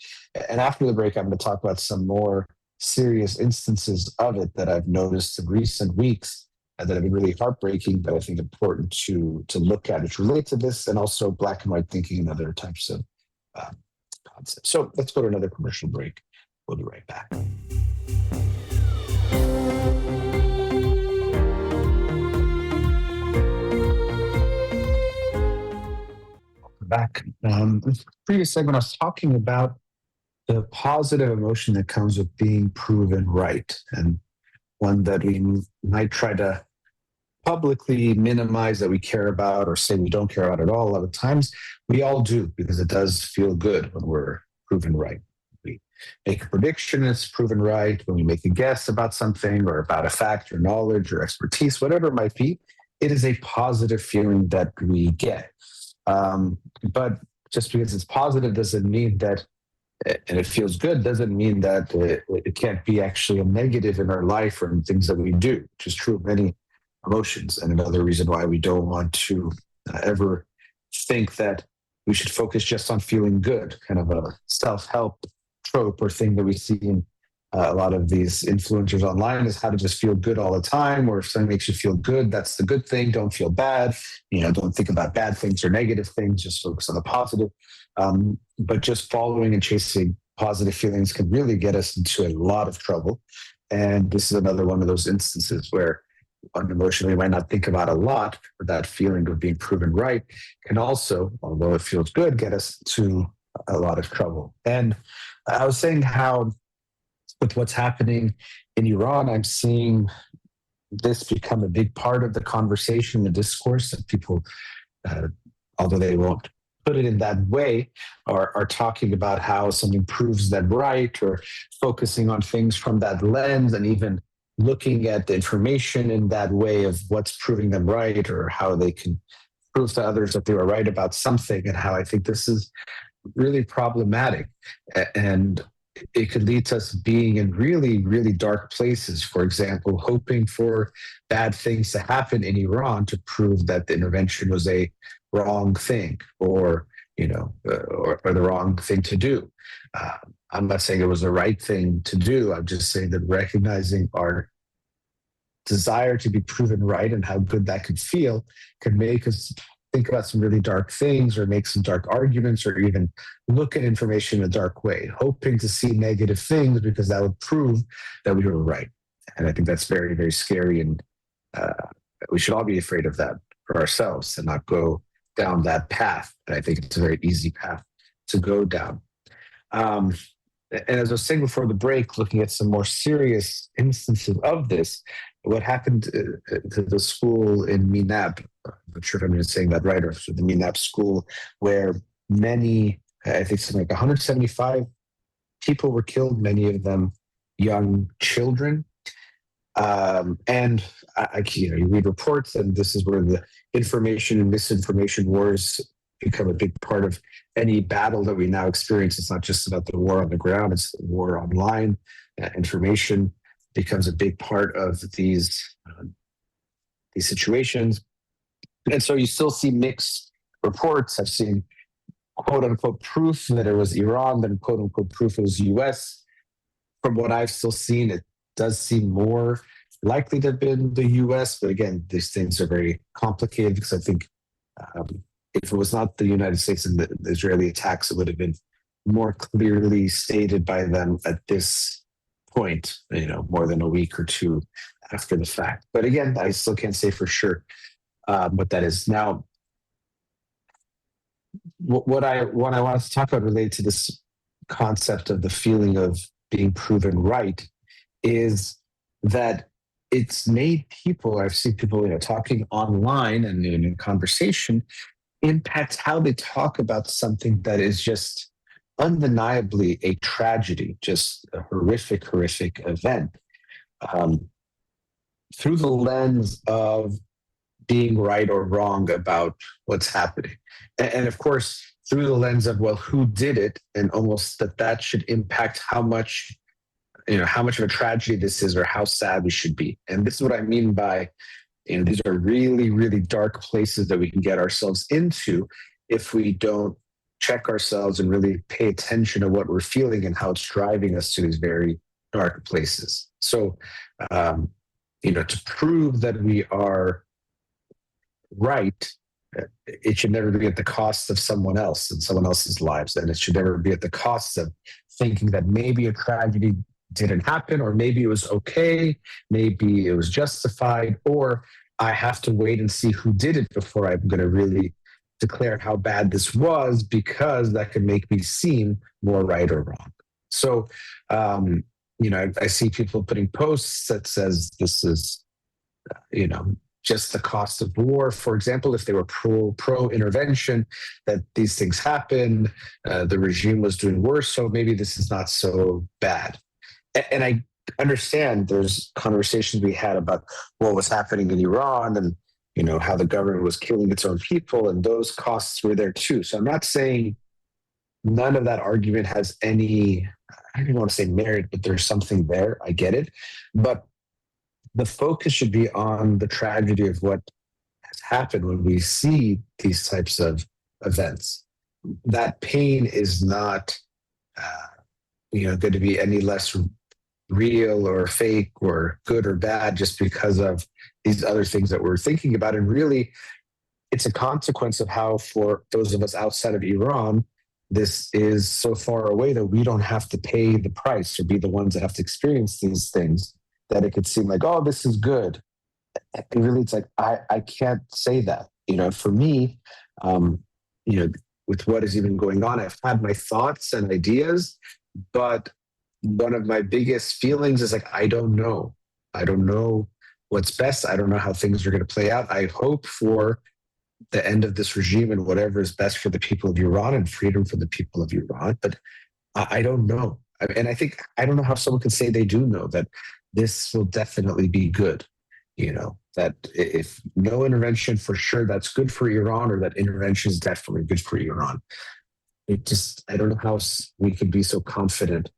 And after the break, I'm going to talk about some more serious instances of it that I've noticed in recent weeks, and that have been really heartbreaking, but I think important to look at, which relate to this, and also black and white thinking and other types of concepts. So let's go to another commercial break. We'll be right back. Back. In the previous segment, I was talking about the positive emotion that comes with being proven right, and one that we might try to publicly minimize that we care about, or say we don't care about at all. A lot of times we all do, because it does feel good when we're proven right. We make a prediction, it's proven right. When we make a guess about something, or about a fact or knowledge or expertise, whatever it might be, it is a positive feeling that we get. But just because it's positive doesn't mean that, and it feels good, doesn't mean that it can't be actually a negative in our life or in things that we do, which is true of many emotions. And another reason why we don't want to ever think that we should focus just on feeling good, kind of a self-help trope or thing that we see in a lot of these influencers online, is how to just feel good all the time, or if something makes you feel good, that's the good thing. Don't feel bad. Don't think about bad things or negative things. Just focus on the positive. But just following and chasing positive feelings can really get us into a lot of trouble. And this is another one of those instances where one emotion we might not think about a lot, but that feeling of being proven right can also, although it feels good, get us to a lot of trouble. And I was saying how, with what's happening in Iran, I'm seeing this become a big part of the conversation, the discourse, that people, although they won't put it in that way, are talking about how something proves them right, or focusing on things from that lens, and even looking at the information in that way of what's proving them right or how they can prove to others that they were right about something, and how I think this is really problematic. And it could lead to us being in really, really dark places. For example, hoping for bad things to happen in Iran to prove that the intervention was a wrong thing, or or the wrong thing to do. I'm not saying it was the right thing to do. I'm just saying that recognizing our desire to be proven right and how good that could feel could make us think about some really dark things, or make some dark arguments, or even look at information in a dark way, hoping to see negative things because that would prove that we were right. And I think that's very, very scary. And we should all be afraid of that for ourselves and not go down that path. And I think it's a very easy path to go down. And as I was saying before the break, looking at some more serious instances of this, what happened to the school in Minab, I'm not sure if I'm saying that right, or the Minab school, where many, I think something like 175 people were killed, many of them young children. And you read reports, and this is where the information and misinformation wars become a big part of any battle that we now experience. It's not just about the war on the ground, it's the war online. Information becomes a big part of these situations. And so you still see mixed reports. I've seen quote unquote proof that it was Iran, then quote unquote proof it was US. From what I've still seen, it does seem more likely to have been the US. But again, these things are very complicated, because I think if it was not the United States and the Israeli attacks, it would have been more clearly stated by them at this point, more than a week or two after the fact. But again, I still can't say for sure what that is. Now, what I wanted to talk about related to this concept of the feeling of being proven right is that it's made people, I've seen people talking online and in conversation, impact how they talk about something that is just undeniably a tragedy, just a horrific event, through the lens of being right or wrong about what's happening. And of course, through the lens of, well, who did it? And almost that should impact how much of a tragedy this is, or how sad we should be. And this is what I mean by, these are really, really dark places that we can get ourselves into if we don't check ourselves and really pay attention to what we're feeling and how it's driving us to these very dark places. So, to prove that we are right, it should never be at the cost of someone else and someone else's lives. And it should never be at the cost of thinking that maybe a tragedy didn't happen, or maybe it was okay, maybe it was justified, or I have to wait and see who did it before I'm going to really declare how bad this was, because that could make me seem more right or wrong. So, I see people putting posts that says this is, just the cost of war. For example, if they were pro intervention, that these things happen, the regime was doing worse, so maybe this is not so bad. And I understand there's conversations we had about what was happening in Iran, and how the government was killing its own people, and those costs were there too. So I'm not saying none of that argument has any, I don't even want to say merit, but there's something there. I get it. But the focus should be on the tragedy of what has happened when we see these types of events. That pain is not, going to be any less real or fake or good or bad just because of these other things that we're thinking about. And really, it's a consequence of how, for those of us outside of Iran, this is so far away that we don't have to pay the price or be the ones that have to experience these things, that it could seem like, oh, this is good. And really, it's like, I can't say that. For me, with what is even going on, I've had my thoughts and ideas, but one of my biggest feelings is like, I don't know. I don't know what's best. I don't know how things are going to play out. I hope for the end of this regime and whatever is best for the people of Iran and freedom for the people of Iran. But I don't know. And I think, I don't know how someone could say they do know that this will definitely be good. That if no intervention for sure, that's good for Iran, or that intervention is definitely good for Iran. I don't know how we could be so confident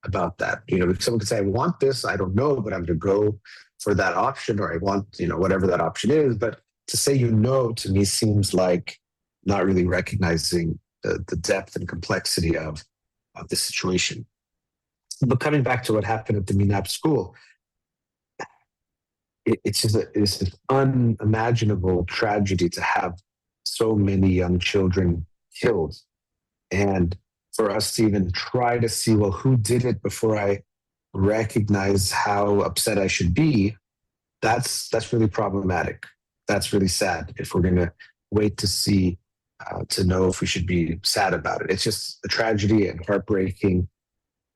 about that. Someone could say, I want this, I don't know, but I'm going to go for that option, or I want, whatever that option is. But to say, to me seems like not really recognizing the depth and complexity of the situation. But coming back to what happened at the Minab school, it's an unimaginable tragedy to have so many young children killed. And for us to even try to see, well, who did it before I recognize how upset I should be, that's really problematic. That's really sad if we're going to wait to see, to know if we should be sad about it. It's just a tragedy and heartbreaking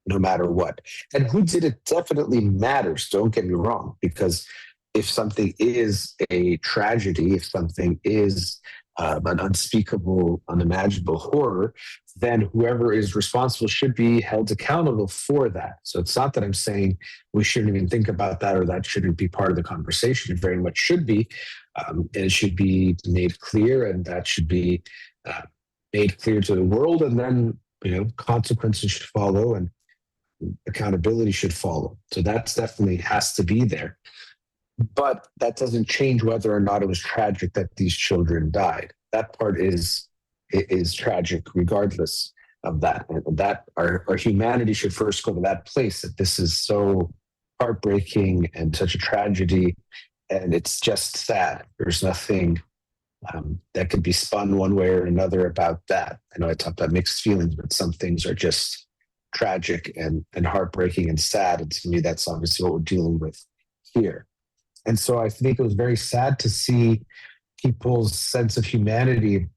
no matter what. And who did it definitely matters, don't get me wrong, because if something is a tragedy, if something is an unspeakable, unimaginable horror, then whoever is responsible should be held accountable for that. So it's not that I'm saying we shouldn't even think about that, or that shouldn't be part of the conversation. It very much should be. And it should be made clear, and that should be made clear to the world. And then, consequences should follow, and accountability should follow. So that's definitely has to be there. But that doesn't change whether or not it was tragic that these children died. That part is tragic regardless of that. And that our humanity should first go to that place, that this is so heartbreaking and such a tragedy. And it's just sad. There's nothing that could be spun one way or another about that. I know I talked about mixed feelings, but some things are just tragic and heartbreaking and sad. And to me, that's obviously what we're dealing with here. And so I think it was very sad to see people's sense of humanity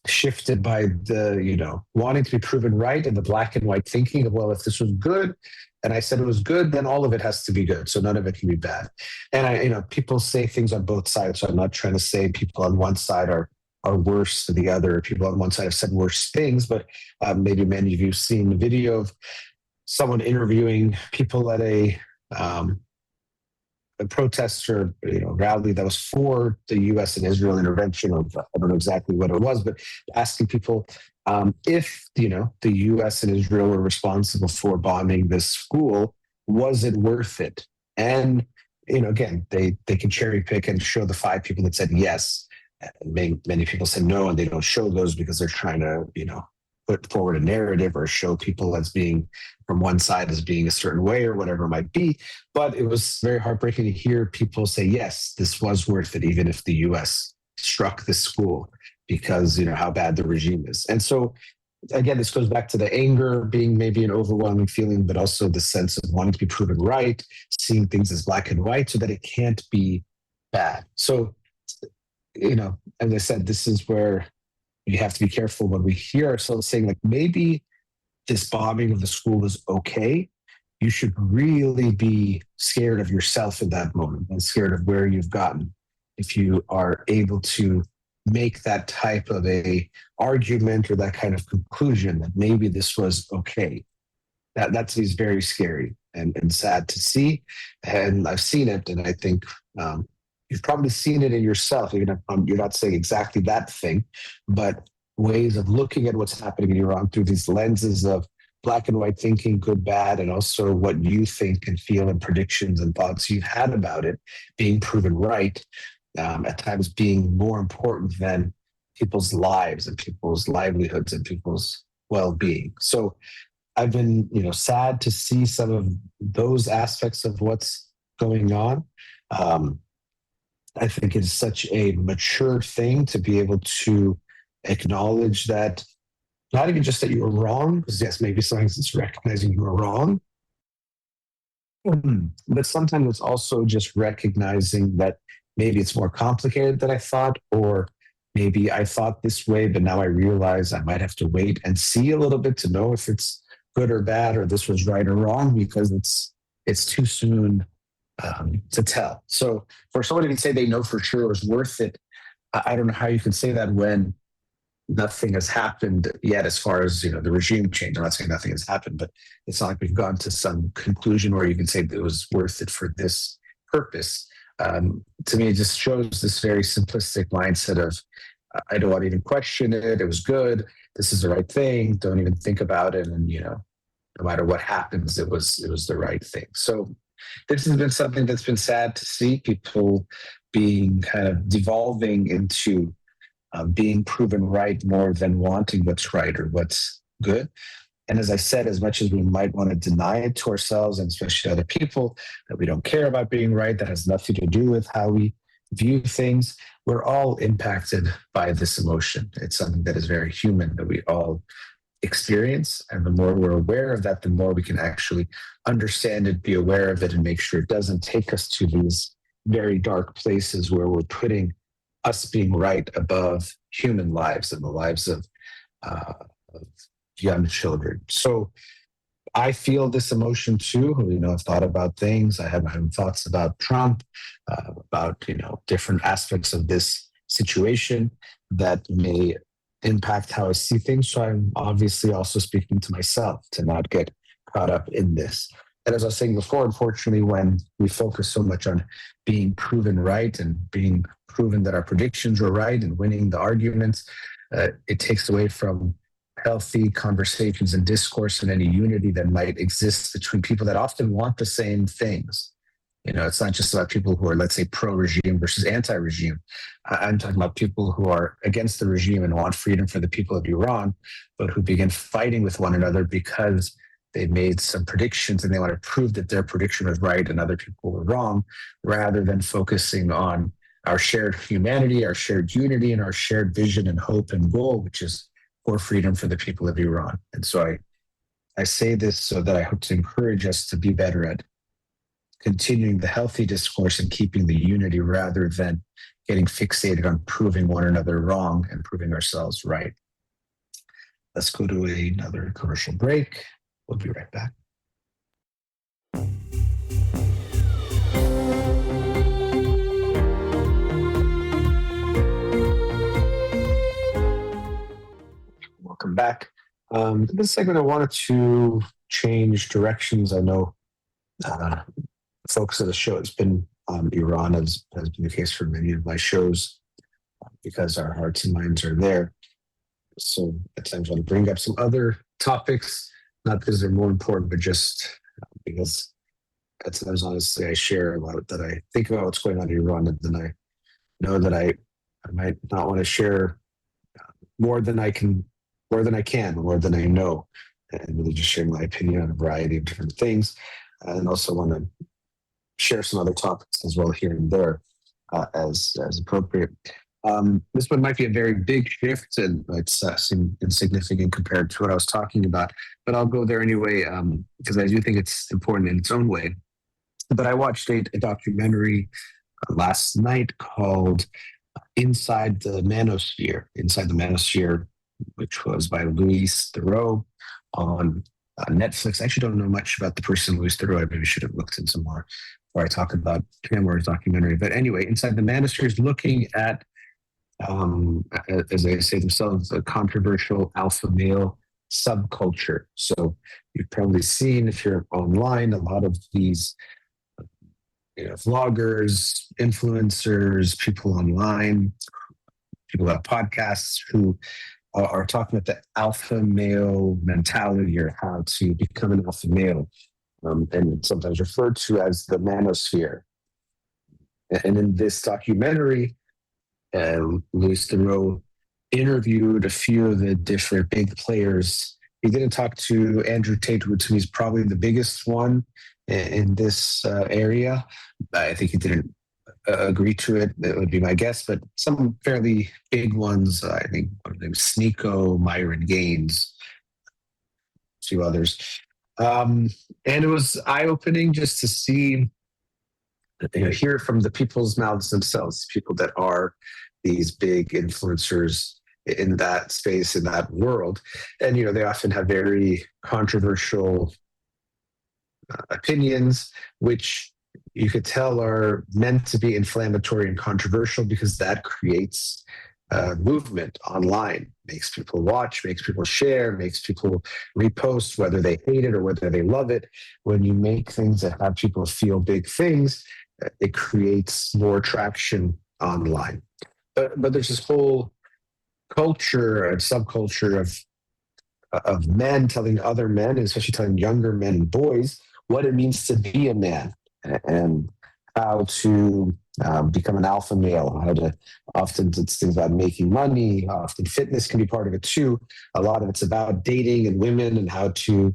shifted by the, wanting to be proven right, and the black and white thinking of, well, if this was good and I said it was good, then all of it has to be good. So none of it can be bad. And people say things on both sides. So I'm not trying to say people on one side are worse than the other. People on one side have said worse things, but maybe many of you have seen the video of someone interviewing people at a protest or rally that was for the U.S. and Israel intervention. I don't know exactly what it was, but asking people if the U.S. and Israel were responsible for bombing this school, was it worth it? And again, they can cherry pick and show the 5 people that said yes. And many people said no, and they don't show those because they're trying to put forward a narrative or show people as being from one side as being a certain way or whatever it might be. But it was very heartbreaking to hear people say, yes, this was worth it, even if the U.S. struck this school, because how bad the regime is. And so again, this goes back to the anger being maybe an overwhelming feeling, but also the sense of wanting to be proven right, seeing things as black and white so that it can't be bad. So, as I said, this is where you have to be careful when we hear ourselves saying, like, maybe this bombing of the school is okay. You should really be scared of yourself in that moment and scared of where you've gotten. If you are able to make that type of a argument or that kind of conclusion that maybe this was okay, that is very scary and sad to see. And I've seen it, and I think you've probably seen it in yourself. Even if you're not saying exactly that thing, but ways of looking at what's happening in Iran through these lenses of black and white thinking, good, bad, and also what you think and feel and predictions and thoughts you've had about it being proven right, at times being more important than people's lives and people's livelihoods and people's well-being. So I've been, sad to see some of those aspects of what's going on. I think it's such a mature thing to be able to acknowledge that, not even just that you were wrong, because yes, maybe sometimes it's recognizing you were wrong, but sometimes it's also just recognizing that maybe it's more complicated than I thought, or maybe I thought this way, but now I realize I might have to wait and see a little bit to know if it's good or bad, or this was right or wrong, because it's too soon to tell. So for somebody to say they know for sure it was worth it, I don't know how you can say that when nothing has happened yet as far as the regime change. I'm not saying nothing has happened, but it's not like we've gone to some conclusion where you can say that it was worth it for this purpose. To me, it just shows this very simplistic mindset of I don't want to even question it. It was good. This is the right thing. Don't even think about it. And no matter what happens, it was the right thing. So this has been something that's been sad to see, people being kind of devolving into being proven right more than wanting what's right or what's good. And as I said, as much as we might want to deny it to ourselves and especially to other people that we don't care about being right, that has nothing to do with how we view things, we're all impacted by this emotion. It's something that is very human that we all experience. And the more we're aware of that, the more we can actually understand it, be aware of it, and make sure it doesn't take us to these very dark places where we're putting us being right above human lives and the lives of young children. So I feel this emotion too. I've thought about things. I have my own thoughts about Trump, about different aspects of this situation that may impact how I see things. So I'm obviously also speaking to myself to not get caught up in this. And as I was saying before, unfortunately, when we focus so much on being proven right and being proven that our predictions were right and winning the arguments, it takes away from healthy conversations and discourse and any unity that might exist between people that often want the same things. It's not just about people who are, let's say, pro-regime versus anti-regime. I'm talking about people who are against the regime and want freedom for the people of Iran, but who begin fighting with one another because they made some predictions and they want to prove that their prediction was right and other people were wrong, rather than focusing on our shared humanity, our shared unity, and our shared vision and hope and goal, which is for freedom for the people of Iran. And so I say this so that I hope to encourage us to be better at continuing the healthy discourse and keeping the unity rather than getting fixated on proving one another wrong and proving ourselves right. Let's go to another commercial break. We'll be right back. Welcome back. In this segment, I wanted to change directions. I know the focus of the show has been Iran, as has been the case for many of my shows, because our hearts and minds are there. So at times I want to bring up some other topics, not because they're more important, but just because at times, honestly, I share a lot that I think about what's going on in Iran, and then I know that I might not want to share more than I can, more than I know, and really just share my opinion on a variety of different things. And also want to share some other topics as well here and there as appropriate. This one might be a very big shift, and it's seem insignificant compared to what I was talking about, but I'll go there anyway because I do think it's important in its own way. But I watched a documentary last night called Inside the Manosphere, which was by Luis Theroux on Netflix. I actually don't know much about the person Luis Theroux. I maybe should have looked into more before I talk about him or his documentary. But anyway, Inside the Manosphere is looking at, as they say themselves, the controversial alpha male subculture. So you've probably seen, if you're online, a lot of these vloggers, influencers, people online, people who have podcasts who are talking about the alpha male mentality or how to become an alpha male, and sometimes referred to as the manosphere. And in this documentary, Luis Theroux interviewed a few of the different big players. He didn't talk to Andrew Tate, which he's probably the biggest one in this area. I think he didn't agree to it. That would be my guess. But some fairly big ones, I think one of them, Sneeko, Myron Gaines, a few others. And it was eye-opening just to see, hear it from the people's mouths themselves, people that are these big influencers in that space, in that world. And, they often have very controversial opinions, which you could tell are meant to be inflammatory and controversial because that creates movement online, makes people watch, makes people share, makes people repost, whether they hate it or whether they love it. When you make things that have people feel big things, it creates more traction online. But there's this whole culture and subculture of men telling other men, especially telling younger men and boys, what it means to be a man and how to become an alpha male, how to often it's things about making money, often fitness can be part of it too. A lot of it's about dating and women and how to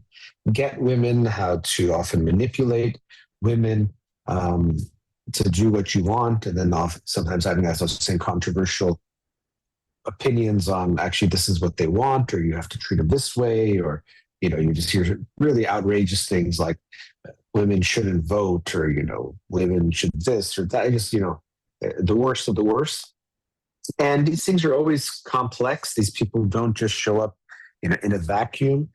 get women, how to often manipulate women to do what you want. And then often, sometimes having that same controversial opinions on actually this is what they want, or you have to treat them this way, or you just hear really outrageous things like women shouldn't vote, or women should this or that. I just the worst of the worst. And these things are always complex. These people don't just show up in a vacuum.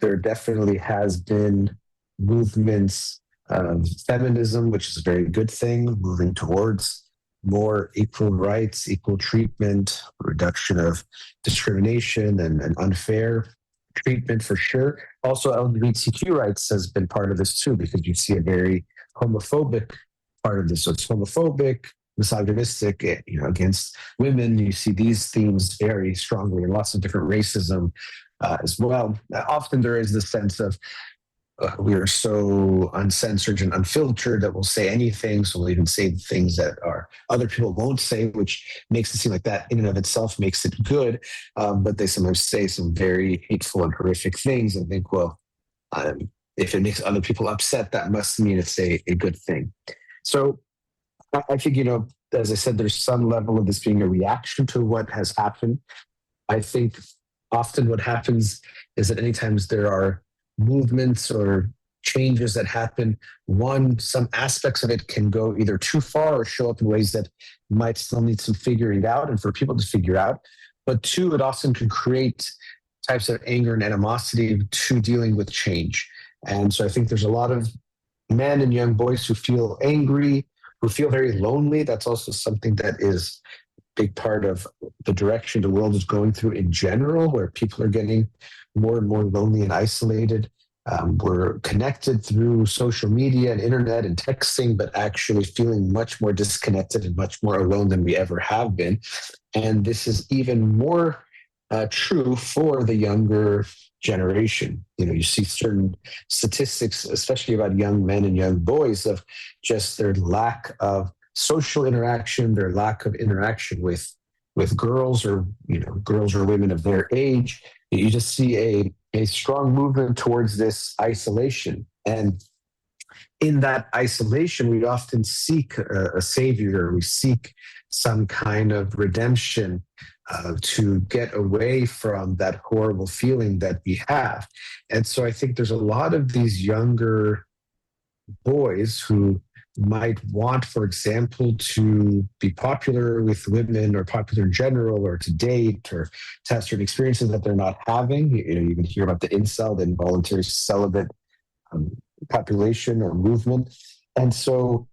There definitely has been movements of feminism, which is a very good thing, moving towards more equal rights, equal treatment, reduction of discrimination and unfair treatment for sure. Also, LGBTQ rights has been part of this too, because you see a very homophobic part of this. So it's homophobic, misogynistic, against women. You see these themes very strongly in lots of different racism as well. Often there is this sense of we are so uncensored and unfiltered that we'll say anything. So we'll even say things that other people won't say, which makes it seem like that in and of itself makes it good. But they sometimes say some very hateful and horrific things and think, well, if it makes other people upset, that must mean it's a good thing. So I think, as I said, there's some level of this being a reaction to what has happened. I think often what happens is that anytime there are movements or changes that happen, some aspects of it can go either too far or show up in ways that might still need some figuring out and for people to figure out. But two, it often can create types of anger and animosity to dealing with change. And so I think there's a lot of men and young boys who feel angry, who feel very lonely. That's also something that is a big part of the direction the world is going through in general, where people are getting more and more lonely and isolated. We're connected through social media and internet and texting, but actually feeling much more disconnected and much more alone than we ever have been. And this is even more true for the younger generation. You see certain statistics, especially about young men and young boys, of just their lack of social interaction, their lack of interaction with girls or girls or women of their age. You just see a strong movement towards this isolation. And in that isolation, we often seek a savior. We seek some kind of redemption to get away from that horrible feeling that we have. And so I think there's a lot of these younger boys who might want, for example, to be popular with women or popular in general, or to date, or to have certain experiences that they're not having. You can hear about the incel, the involuntary celibate population or movement. And so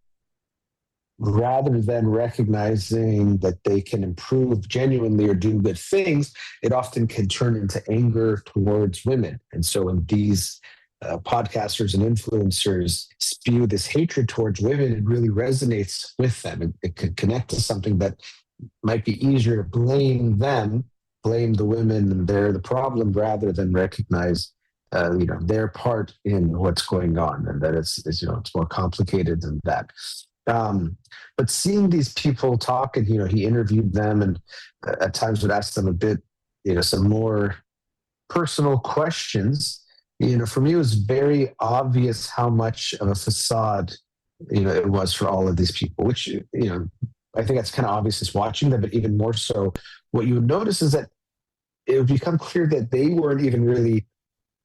rather than recognizing that they can improve genuinely or do good things, it often can turn into anger towards women. And so when these podcasters and influencers spew this hatred towards women, it really resonates with them. It could connect to something that might be easier to blame them, blame the women, and they're the problem, rather than recognize their part in what's going on, and that it's more complicated than that. But seeing these people talk, and he interviewed them, and at times would ask them a bit, some more personal questions. For me, it was very obvious how much of a facade, it was for all of these people, which, I think that's kind of obvious just watching them, but even more so, what you would notice is that it would become clear that they weren't even really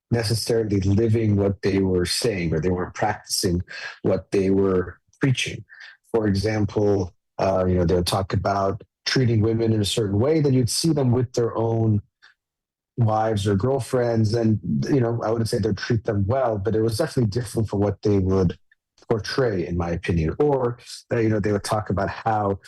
necessarily living what they were saying, or they weren't practicing what they were preaching. For example, they would talk about treating women in a certain way, then you'd see them with their own wives or girlfriends, and I wouldn't say they'd treat them well, but it was definitely different from what they would portray, in my opinion. Or they would talk about how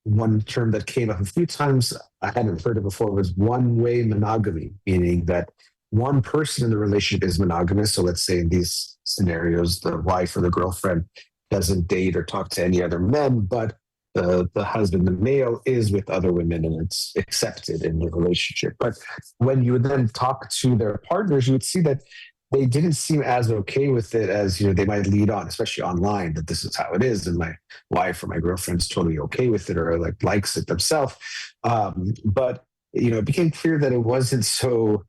one term that came up a few times I hadn't heard of before was one-way monogamy, meaning that one person in the relationship is monogamous. So let's say in these scenarios, the wife or the girlfriend doesn't date or talk to any other men, but the husband, the male, is with other women and it's accepted in the relationship. But when you would then talk to their partners, you would see that they didn't seem as okay with it as they might lead on, especially online, that this is how it is, and my wife or my girlfriend's totally okay with it or like likes it themselves. But it became clear that it wasn't so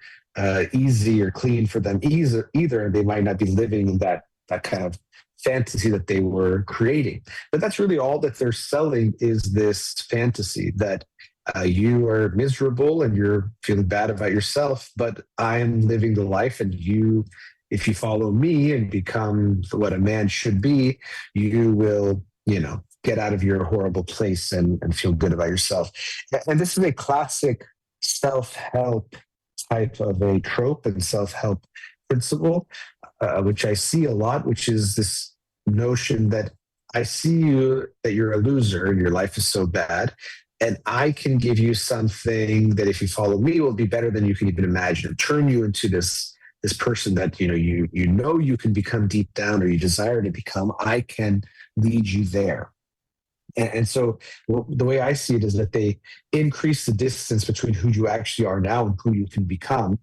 easy or clean for them either, and they might not be living in that kind of fantasy that they were creating. But that's really all that they're selling, is this fantasy that you are miserable and you're feeling bad about yourself, but I'm living the life, and if you follow me and become what a man should be, you will, get out of your horrible place and feel good about yourself. And this is a classic self-help type of a trope and self-help principle, which I see a lot, which is this notion that I see that you're a loser and your life is so bad, and I can give you something that if you follow me will be better than you can even imagine, and turn you into this person that you can become deep down, or you desire to become. I can lead you there. And so the way I see it is that they increase the distance between who you actually are now and who you can become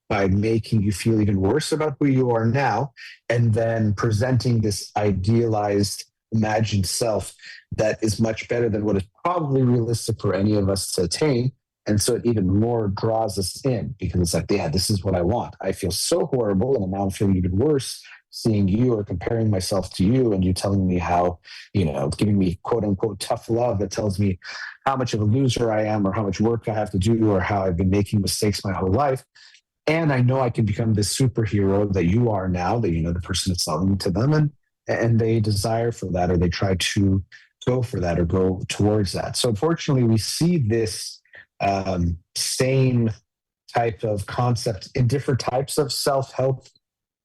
by making you feel even worse about who you are now, and then presenting this idealized, imagined self that is much better than what is probably realistic for any of us to attain. And so it even more draws us in, because it's like, yeah, this is what I want. I feel so horrible, and now I'm feeling even worse seeing you or comparing myself to you, and you telling me how, giving me quote unquote tough love that tells me how much of a loser I am, or how much work I have to do, or how I've been making mistakes my whole life. And I know I can become this superhero that you are now, that the person that's selling to them, and they desire for that, or they try to go for that or go towards that. So unfortunately, we see this same type of concept in different types of self-help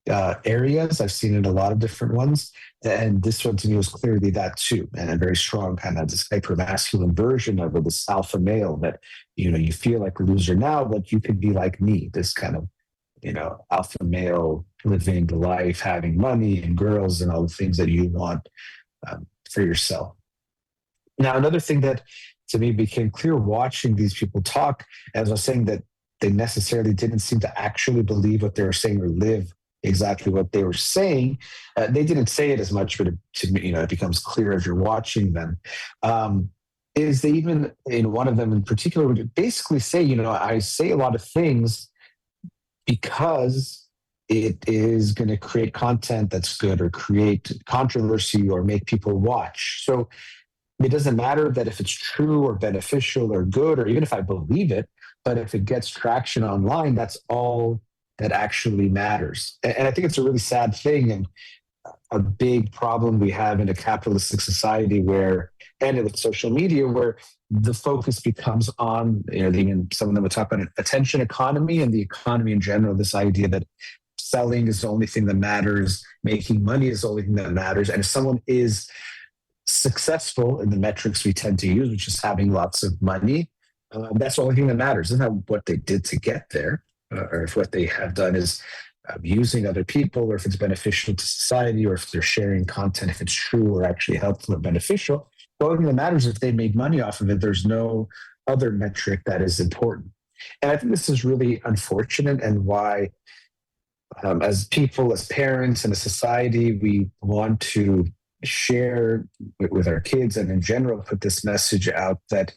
areas. I've seen it in a lot of different ones, and this one to me was clearly that too, and a very strong kind of this hyper masculine version of it, this alpha male that you feel like a loser now, but you could be like me, this kind of alpha male living the life, having money and girls and all the things that you want for yourself. Now, another thing that to me became clear watching these people talk, as I was saying, that they necessarily didn't seem to actually believe what they were saying or live exactly what they were saying. They didn't say it as much, but to me, it becomes clear as you're watching them. Is they even, one of them in particular, would basically say, I say a lot of things because it is going to create content that's good, or create controversy, or make people watch. So it doesn't matter that if it's true or beneficial or good, or even if I believe it, but if it gets traction online, that's all that actually matters. And I think it's a really sad thing, and a big problem we have in a capitalistic society and with social media, where the focus becomes on, even some of them would talk about an attention economy, and the economy in general, this idea that selling is the only thing that matters, making money is the only thing that matters. And if someone is successful in the metrics we tend to use, which is having lots of money, that's the only thing that matters. It's not what they did to get there, or if what they have done is using other people, or if it's beneficial to society, or if they're sharing content, if it's true or actually helpful or beneficial. The only thing that matters is if they made money off of it. There's no other metric that is important. And I think this is really unfortunate, and why, as people, as parents, and as society, we want to share with our kids, and in general put this message out that,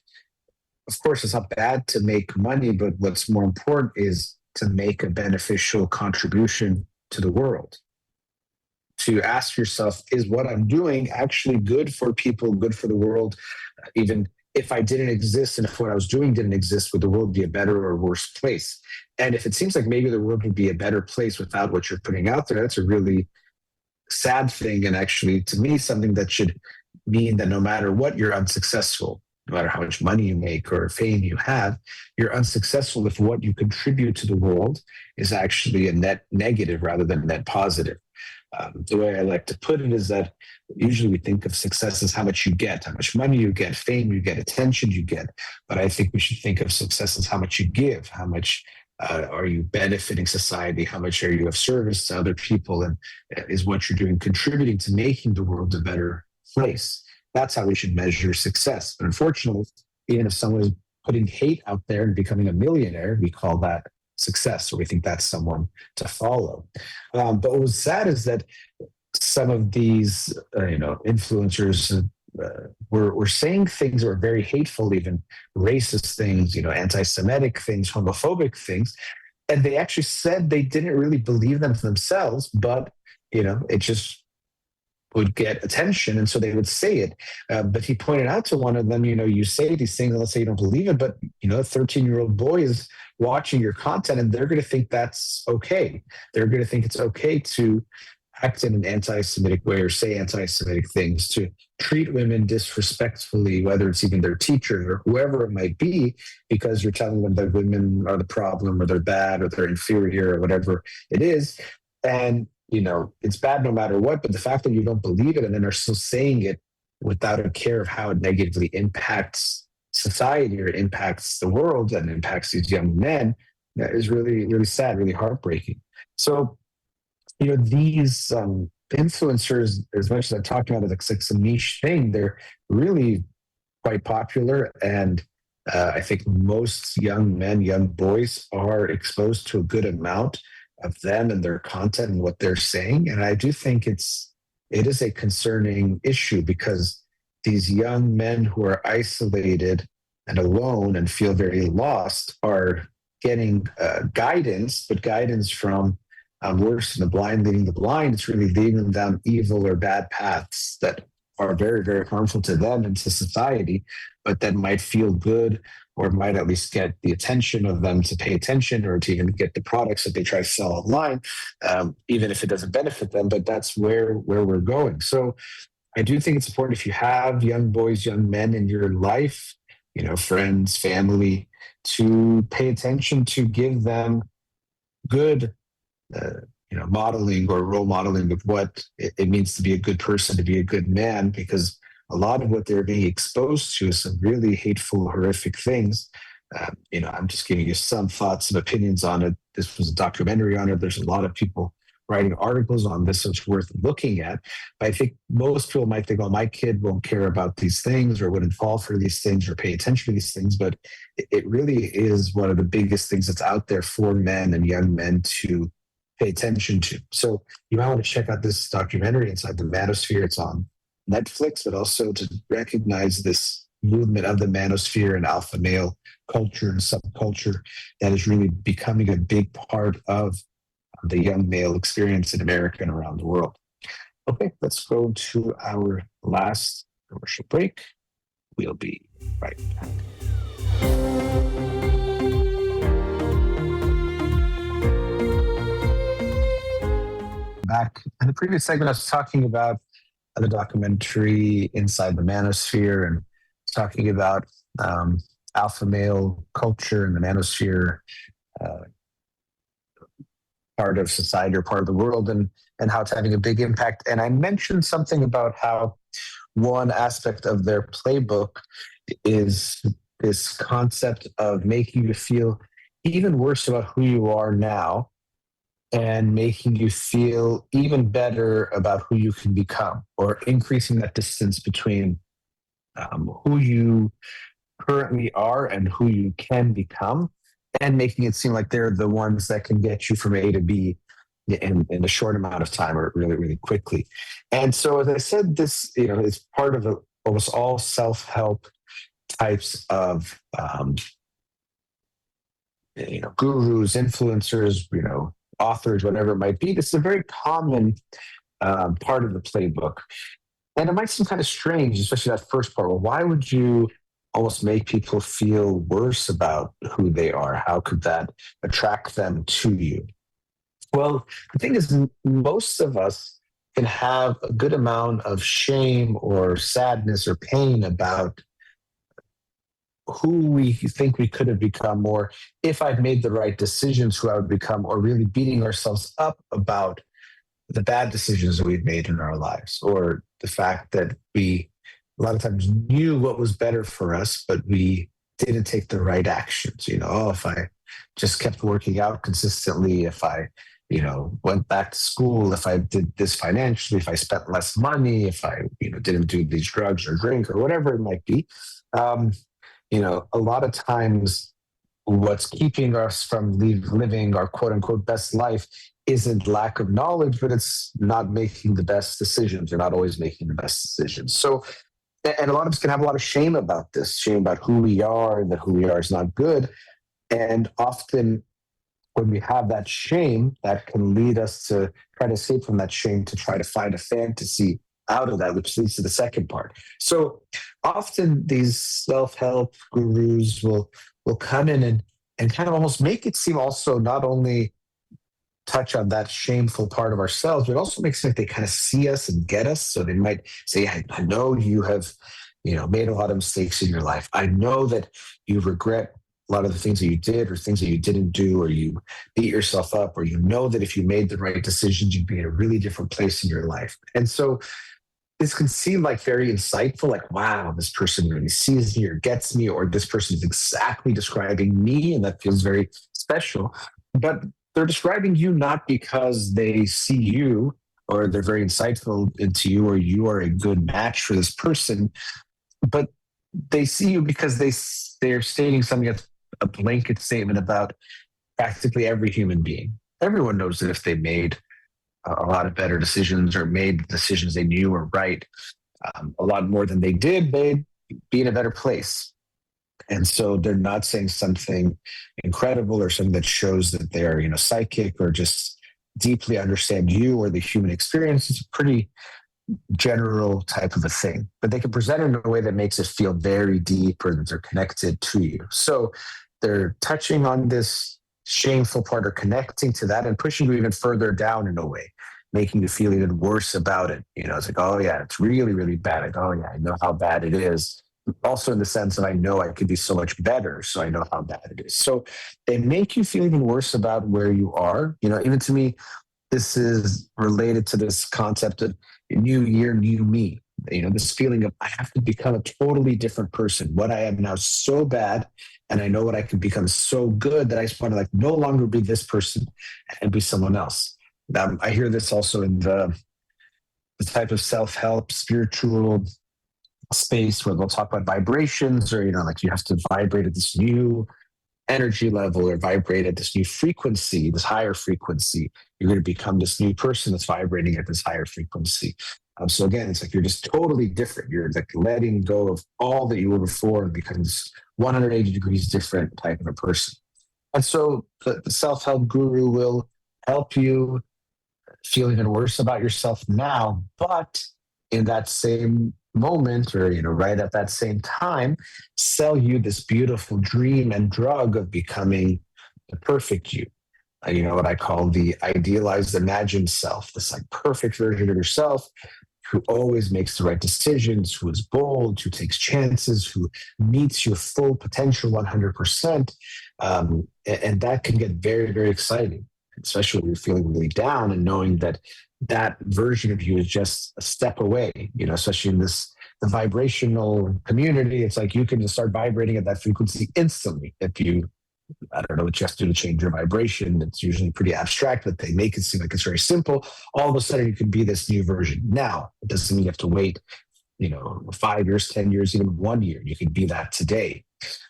of course, it's not bad to make money, but what's more important is to make a beneficial contribution to the world. To ask yourself, is what I'm doing actually good for people, good for the world? Even if I didn't exist, and if what I was doing didn't exist, would the world be a better or worse place? And if it seems like maybe the world would be a better place without what you're putting out there, that's a really sad thing. And actually, to me, something that should mean that no matter what, you're unsuccessful. No matter how much money you make or fame you have, you're unsuccessful if what you contribute to the world is actually a net negative rather than a net positive. The way I like to put it is that usually we think of success as how much you get, how much money you get, fame you get, attention you get. But I think we should think of success as how much you give, how much are you benefiting society, how much are you of service to other people, and is what you're doing contributing to making the world a better place. That's how we should measure success. But unfortunately, even if someone is putting hate out there and becoming a millionaire, we call that success, or we think that's someone to follow. But what was sad is that some of these, influencers were saying things that were very hateful, even racist things, anti-Semitic things, homophobic things, and they actually said they didn't really believe them themselves, but it just would get attention, and so they would say it. But he pointed out to one of them, you say these things, and let's say you don't believe it, but a 13-year-old boy is watching your content, and they're going to think that's okay. They're going to think it's okay to act in an anti-Semitic way or say anti-Semitic things, to treat women disrespectfully, whether it's even their teachers or whoever it might be, because you're telling them that women are the problem, or they're bad, or they're inferior, or whatever it is. And it's bad no matter what, but the fact that you don't believe it and then are still saying it without a care of how it negatively impacts society or impacts the world and impacts these young men is really, really sad, really heartbreaking. So, these influencers, as much as I'm talking about it, it's like some niche thing, they're really quite popular. And I think most young men, young boys are exposed to a good amount of them and their content and what they're saying. And I do think it is a concerning issue, because these young men who are isolated and alone and feel very lost are getting guidance, but guidance from worse than the blind leading the blind. It's really leading them down evil or bad paths that are very, very harmful to them and to society, but that might feel good, or might at least get the attention of them to pay attention, or to even get the products that they try to sell online, even if it doesn't benefit them. But that's where we're going. So I do think it's important, if you have young boys, young men in your life, friends, family, to pay attention, to give them good modeling or role modeling of what it means to be a good person, to be a good man, because a lot of what they're being exposed to is some really hateful, horrific things. I'm just giving you some thoughts and opinions on it. This was a documentary on it. There's a lot of people writing articles on this, so it's worth looking at. But I think most people might think, oh, my kid won't care about these things, or wouldn't fall for these things, or pay attention to these things. But it really is one of the biggest things that's out there for men and young men to pay attention to. So you might want to check out this documentary inside the Manosphere. It's on Netflix, but also to recognize this movement of the Manosphere and alpha male culture and subculture that is really becoming a big part of the young male experience in America and around the world. Okay, let's go to our last commercial break. We'll be right back. Back in the previous segment, I was talking about the documentary Inside the Manosphere, and talking about alpha male culture and the Manosphere part of society or part of the world, and how it's having a big impact. And I mentioned something about how one aspect of their playbook is this concept of making you feel even worse about who you are now, and making you feel even better about who you can become, or increasing that distance between who you currently are and who you can become, and making it seem like they're the ones that can get you from A to B in a short amount of time, or really, really quickly. And so, as I said, this is part of almost all self-help types of gurus, influencers, authors, whatever it might be. This is a very common part of the playbook. And it might seem kind of strange, especially that first part. Well, why would you almost make people feel worse about who they are? How could that attract them to you? Well, the thing is, most of us can have a good amount of shame or sadness or pain about who we think we could have become, or if I've made the right decisions, who I would become, or really beating ourselves up about the bad decisions that we've made in our lives, or the fact that we a lot of times knew what was better for us, but we didn't take the right actions. Oh, if I just kept working out consistently, if I, went back to school, if I did this financially, if I spent less money, if I, didn't do these drugs or drink or whatever it might be. Um, a lot of times what's keeping us from living our quote unquote best life isn't lack of knowledge, but it's not making the best decisions or not always making the best decisions. So, and a lot of us can have a lot of shame about this, shame about who we are and that who we are is not good. And often when we have that shame, that can lead us to try to escape from that shame to try to find a fantasy out of that, which leads to the second part. So often these self-help gurus will come in and kind of almost make it seem also not only touch on that shameful part of ourselves, but it also makes it like they kind of see us and get us. So they might say, I know you have, made a lot of mistakes in your life. I know that you regret a lot of the things that you did or things that you didn't do, or you beat yourself up, or that if you made the right decisions, you'd be in a really different place in your life. And so this can seem like very insightful, like, wow, this person really sees me or gets me, or this person is exactly describing me, and that feels very special. But they're describing you not because they see you or they're very insightful into you or you are a good match for this person, but they see you because they're stating something that's a blanket statement about practically every human being. Everyone knows that if they made a lot of better decisions or made decisions they knew were right, a lot more than they did, they'd be in a better place. And so they're not saying something incredible or something that shows that they're, psychic or just deeply understand you or the human experience. It's a pretty general type of a thing, but they can present it in a way that makes it feel very deep or that they're connected to you. So they're touching on this shameful part or connecting to that and pushing you even further down in a way, making you feel even worse about it. It's like, oh yeah, it's really, really bad. Like, oh yeah, I know how bad it is. Also in the sense that I know I could be so much better, so I know how bad it is. So they make you feel even worse about where you are. Even to me, this is related to this concept of new year, new me. This feeling of I have to become a totally different person. What I am now is so bad, and I know what I can become so good that I just want to no longer be this person and be someone else. I hear this also in the type of self-help, spiritual space where they'll talk about vibrations, or you have to vibrate at this new energy level or vibrate at this new frequency, this higher frequency. You're going to become this new person that's vibrating at this higher frequency. So again, it's like you're just totally different. You're like letting go of all that you were before and becoming this 180 degrees different type of a person. And so the self-help guru will help you feel even worse about yourself now, but in that same moment or right at that same time, sell you this beautiful dream and drug of becoming the perfect you. What I call the idealized imagined self, this perfect version of yourself who always makes the right decisions, who is bold, who takes chances, who meets your full potential 100%. And that can get very, very exciting, especially when you're feeling really down and knowing that that version of you is just a step away, especially in the vibrational community. It's like you can just start vibrating at that frequency instantly. If you, I don't know what you have to do to change your vibration. It's usually pretty abstract, but they make it seem like it's very simple. All of a sudden you can be this new version. Now, it doesn't mean you have to wait, 5 years, 10 years, even 1 year. You can be that today.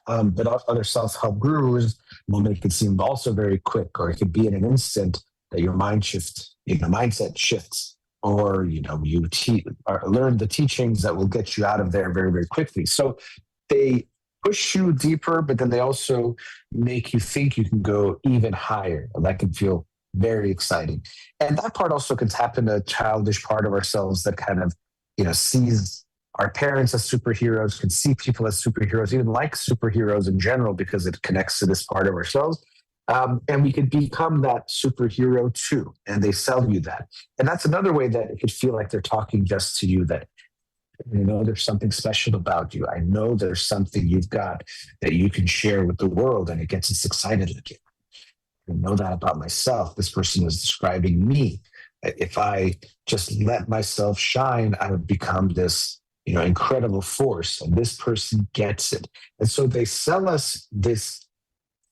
But other self-help gurus will make it seem also very quick, or it could be in an instant that your mindset shifts, or you learn the teachings that will get you out of there very, very quickly. So they push you deeper, but then they also make you think you can go even higher, and that can feel very exciting. And that part also can tap into a childish part of ourselves that kind of sees our parents as superheroes, can see people as superheroes, even like superheroes in general, because it connects to this part of ourselves. And we could become that superhero too. And they sell you that. And that's another way that it could feel like they're talking just to you, that there's something special about you. I know there's something you've got that you can share with the world, and it gets us excited again. I know that about myself. This person was describing me. If I just let myself shine, I would become this, incredible force. And this person gets it. And so they sell us this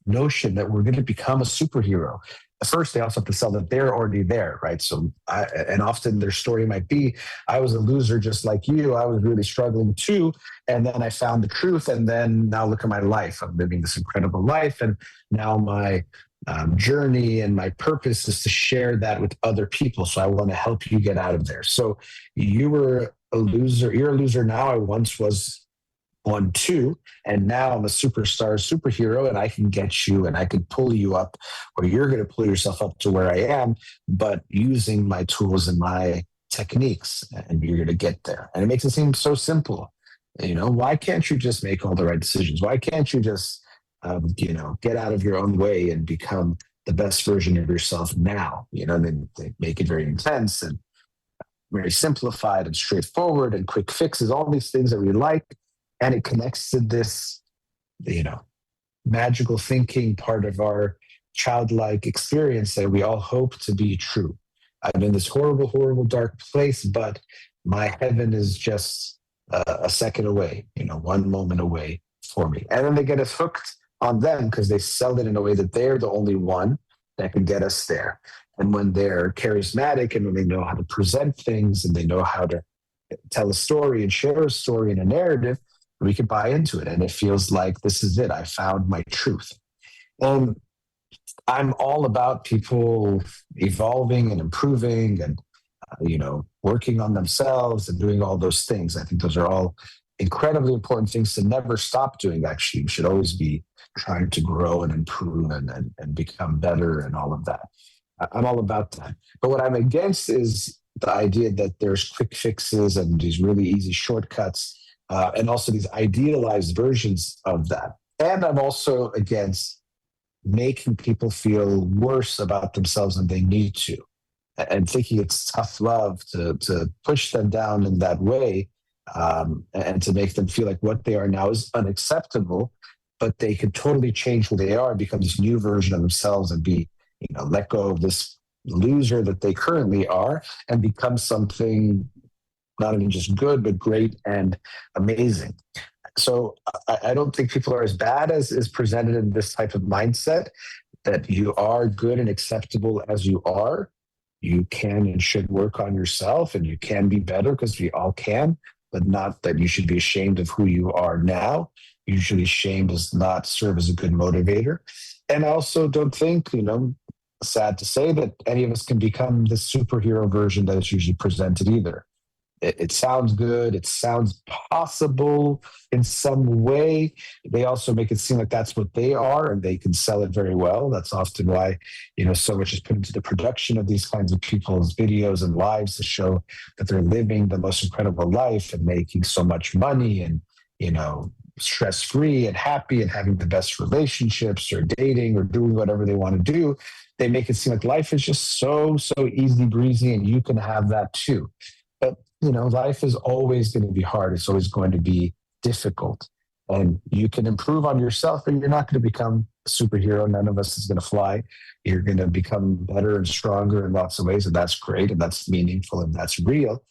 notion that we're going to become a superhero. First, they also have to sell that they're already there, right? And often their story might be, I was a loser just like you. I was really struggling too. And then I found the truth. And then now look at my life. I'm living this incredible life. And now my journey and my purpose is to share that with other people. So I want to help you get out of there. So you were a loser. You're a loser now. I once was one, two, and now I'm a superstar superhero, and I can get you and I can pull you up, or you're going to pull yourself up to where I am, but using my tools and my techniques, and you're going to get there. And it makes it seem so simple. Why can't you just make all the right decisions? Why can't you just, get out of your own way and become the best version of yourself now? And they make it very intense and very simplified and straightforward and quick fixes, all these things that we like. And it connects to this, magical thinking part of our childlike experience that we all hope to be true. I'm in this horrible, horrible, dark place, but my heaven is just a second away, one moment away for me. And then they get us hooked on them because they sell it in a way that they're the only one that can get us there. And when they're charismatic and when they know how to present things and they know how to tell a story and share a story and a narrative, we can buy into it. And it feels like this is it. I found my truth. And I'm all about people evolving and improving and, working on themselves and doing all those things. I think those are all incredibly important things to never stop doing, actually. We should always be trying to grow and improve and become better and all of that. I'm all about that. But what I'm against is the idea that there's quick fixes and these really easy shortcuts. And also these idealized versions of that. And I'm also against making people feel worse about themselves than they need to, and thinking it's tough love to push them down in that way, and to make them feel like what they are now is unacceptable, but they can totally change who they are, become this new version of themselves and be, let go of this loser that they currently are and become something not even just good, but great and amazing. So I don't think people are as bad as is presented in this type of mindset, that you are good and acceptable as you are. You can and should work on yourself and you can be better because we all can, but not that you should be ashamed of who you are now. Usually shame does not serve as a good motivator. And I also don't think, sad to say, that any of us can become the superhero version that is usually presented either. It sounds good. It sounds possible in some way. They also make it seem like that's what they are and they can sell it very well. That's often why, so much is put into the production of these kinds of people's videos and lives to show that they're living the most incredible life and making so much money and, stress-free and happy and having the best relationships or dating or doing whatever they want to do. They make it seem like life is just so easy breezy and you can have that too. But life is always going to be hard. It's always going to be difficult. And you can improve on yourself, but you're not going to become a superhero. None of us is going to fly. You're going to become better and stronger in lots of ways. And that's great. And that's meaningful. And that's real.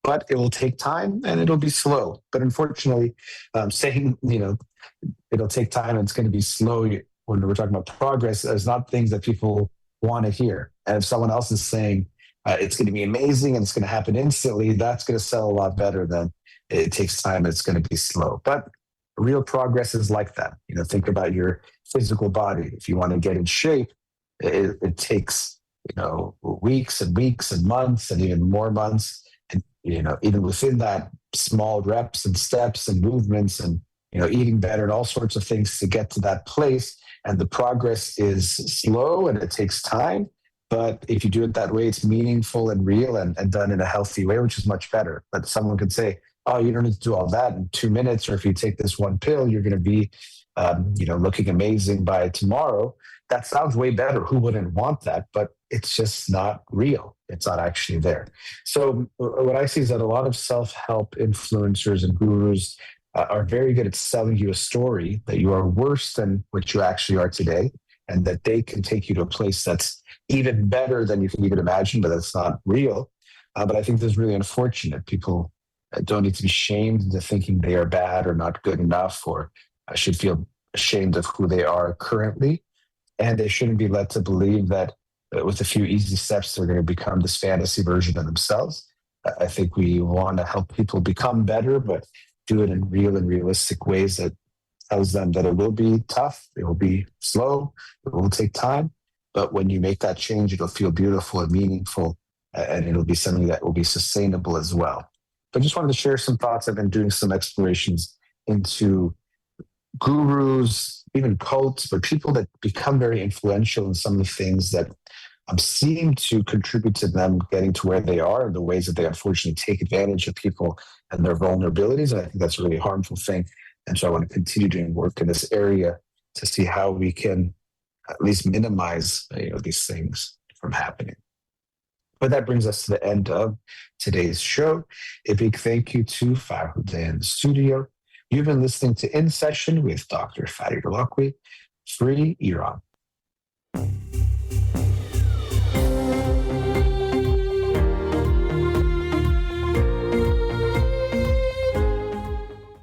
But it will take time and it'll be slow. But unfortunately, saying, it'll take time and it's going to be slow when we're talking about progress is not things that people want to hear. And if someone else is saying, it's going to be amazing and it's going to happen instantly, that's going to sell a lot better than it takes time and it's going to be slow. But real progress is like that. Think about your physical body. If you want to get in shape, it takes, weeks and weeks and months and even more months. And, even within that, small reps and steps and movements and, eating better and all sorts of things to get to that place. And the progress is slow and it takes time. But if you do it that way, it's meaningful and real and done in a healthy way, which is much better. But someone could say, oh, you don't need to do all that in 2 minutes. Or if you take this one pill, you're going to be, looking amazing by tomorrow. That sounds way better. Who wouldn't want that? But it's just not real. It's not actually there. So what I see is that a lot of self-help influencers and gurus are very good at selling you a story that you are worse than what you actually are today, and that they can take you to a place that's even better than you can even imagine, but that's not real. But I think this is really unfortunate. People don't need to be shamed into thinking they are bad or not good enough, or should feel ashamed of who they are currently. And they shouldn't be led to believe that with a few easy steps, they're going to become this fantasy version of themselves. I think we want to help people become better, but do it in real and realistic ways that tells them that it will be tough, it will be slow, it will take time. But when you make that change, it'll feel beautiful and meaningful, and it'll be something that will be sustainable as well. But I just wanted to share some thoughts. I've been doing some explorations into gurus, even cults, but people that become very influential in some of the things that seem to contribute to them getting to where they are, and the ways that they unfortunately take advantage of people and their vulnerabilities. And I think that's a really harmful thing. And so I want to continue doing work in this area to see how we can at least minimize these things from happening. But that brings us to the end of today's show. A big thank you to Farid in the studio. You've been listening to In Session with Dr. Farid Holakouee, Free Iran.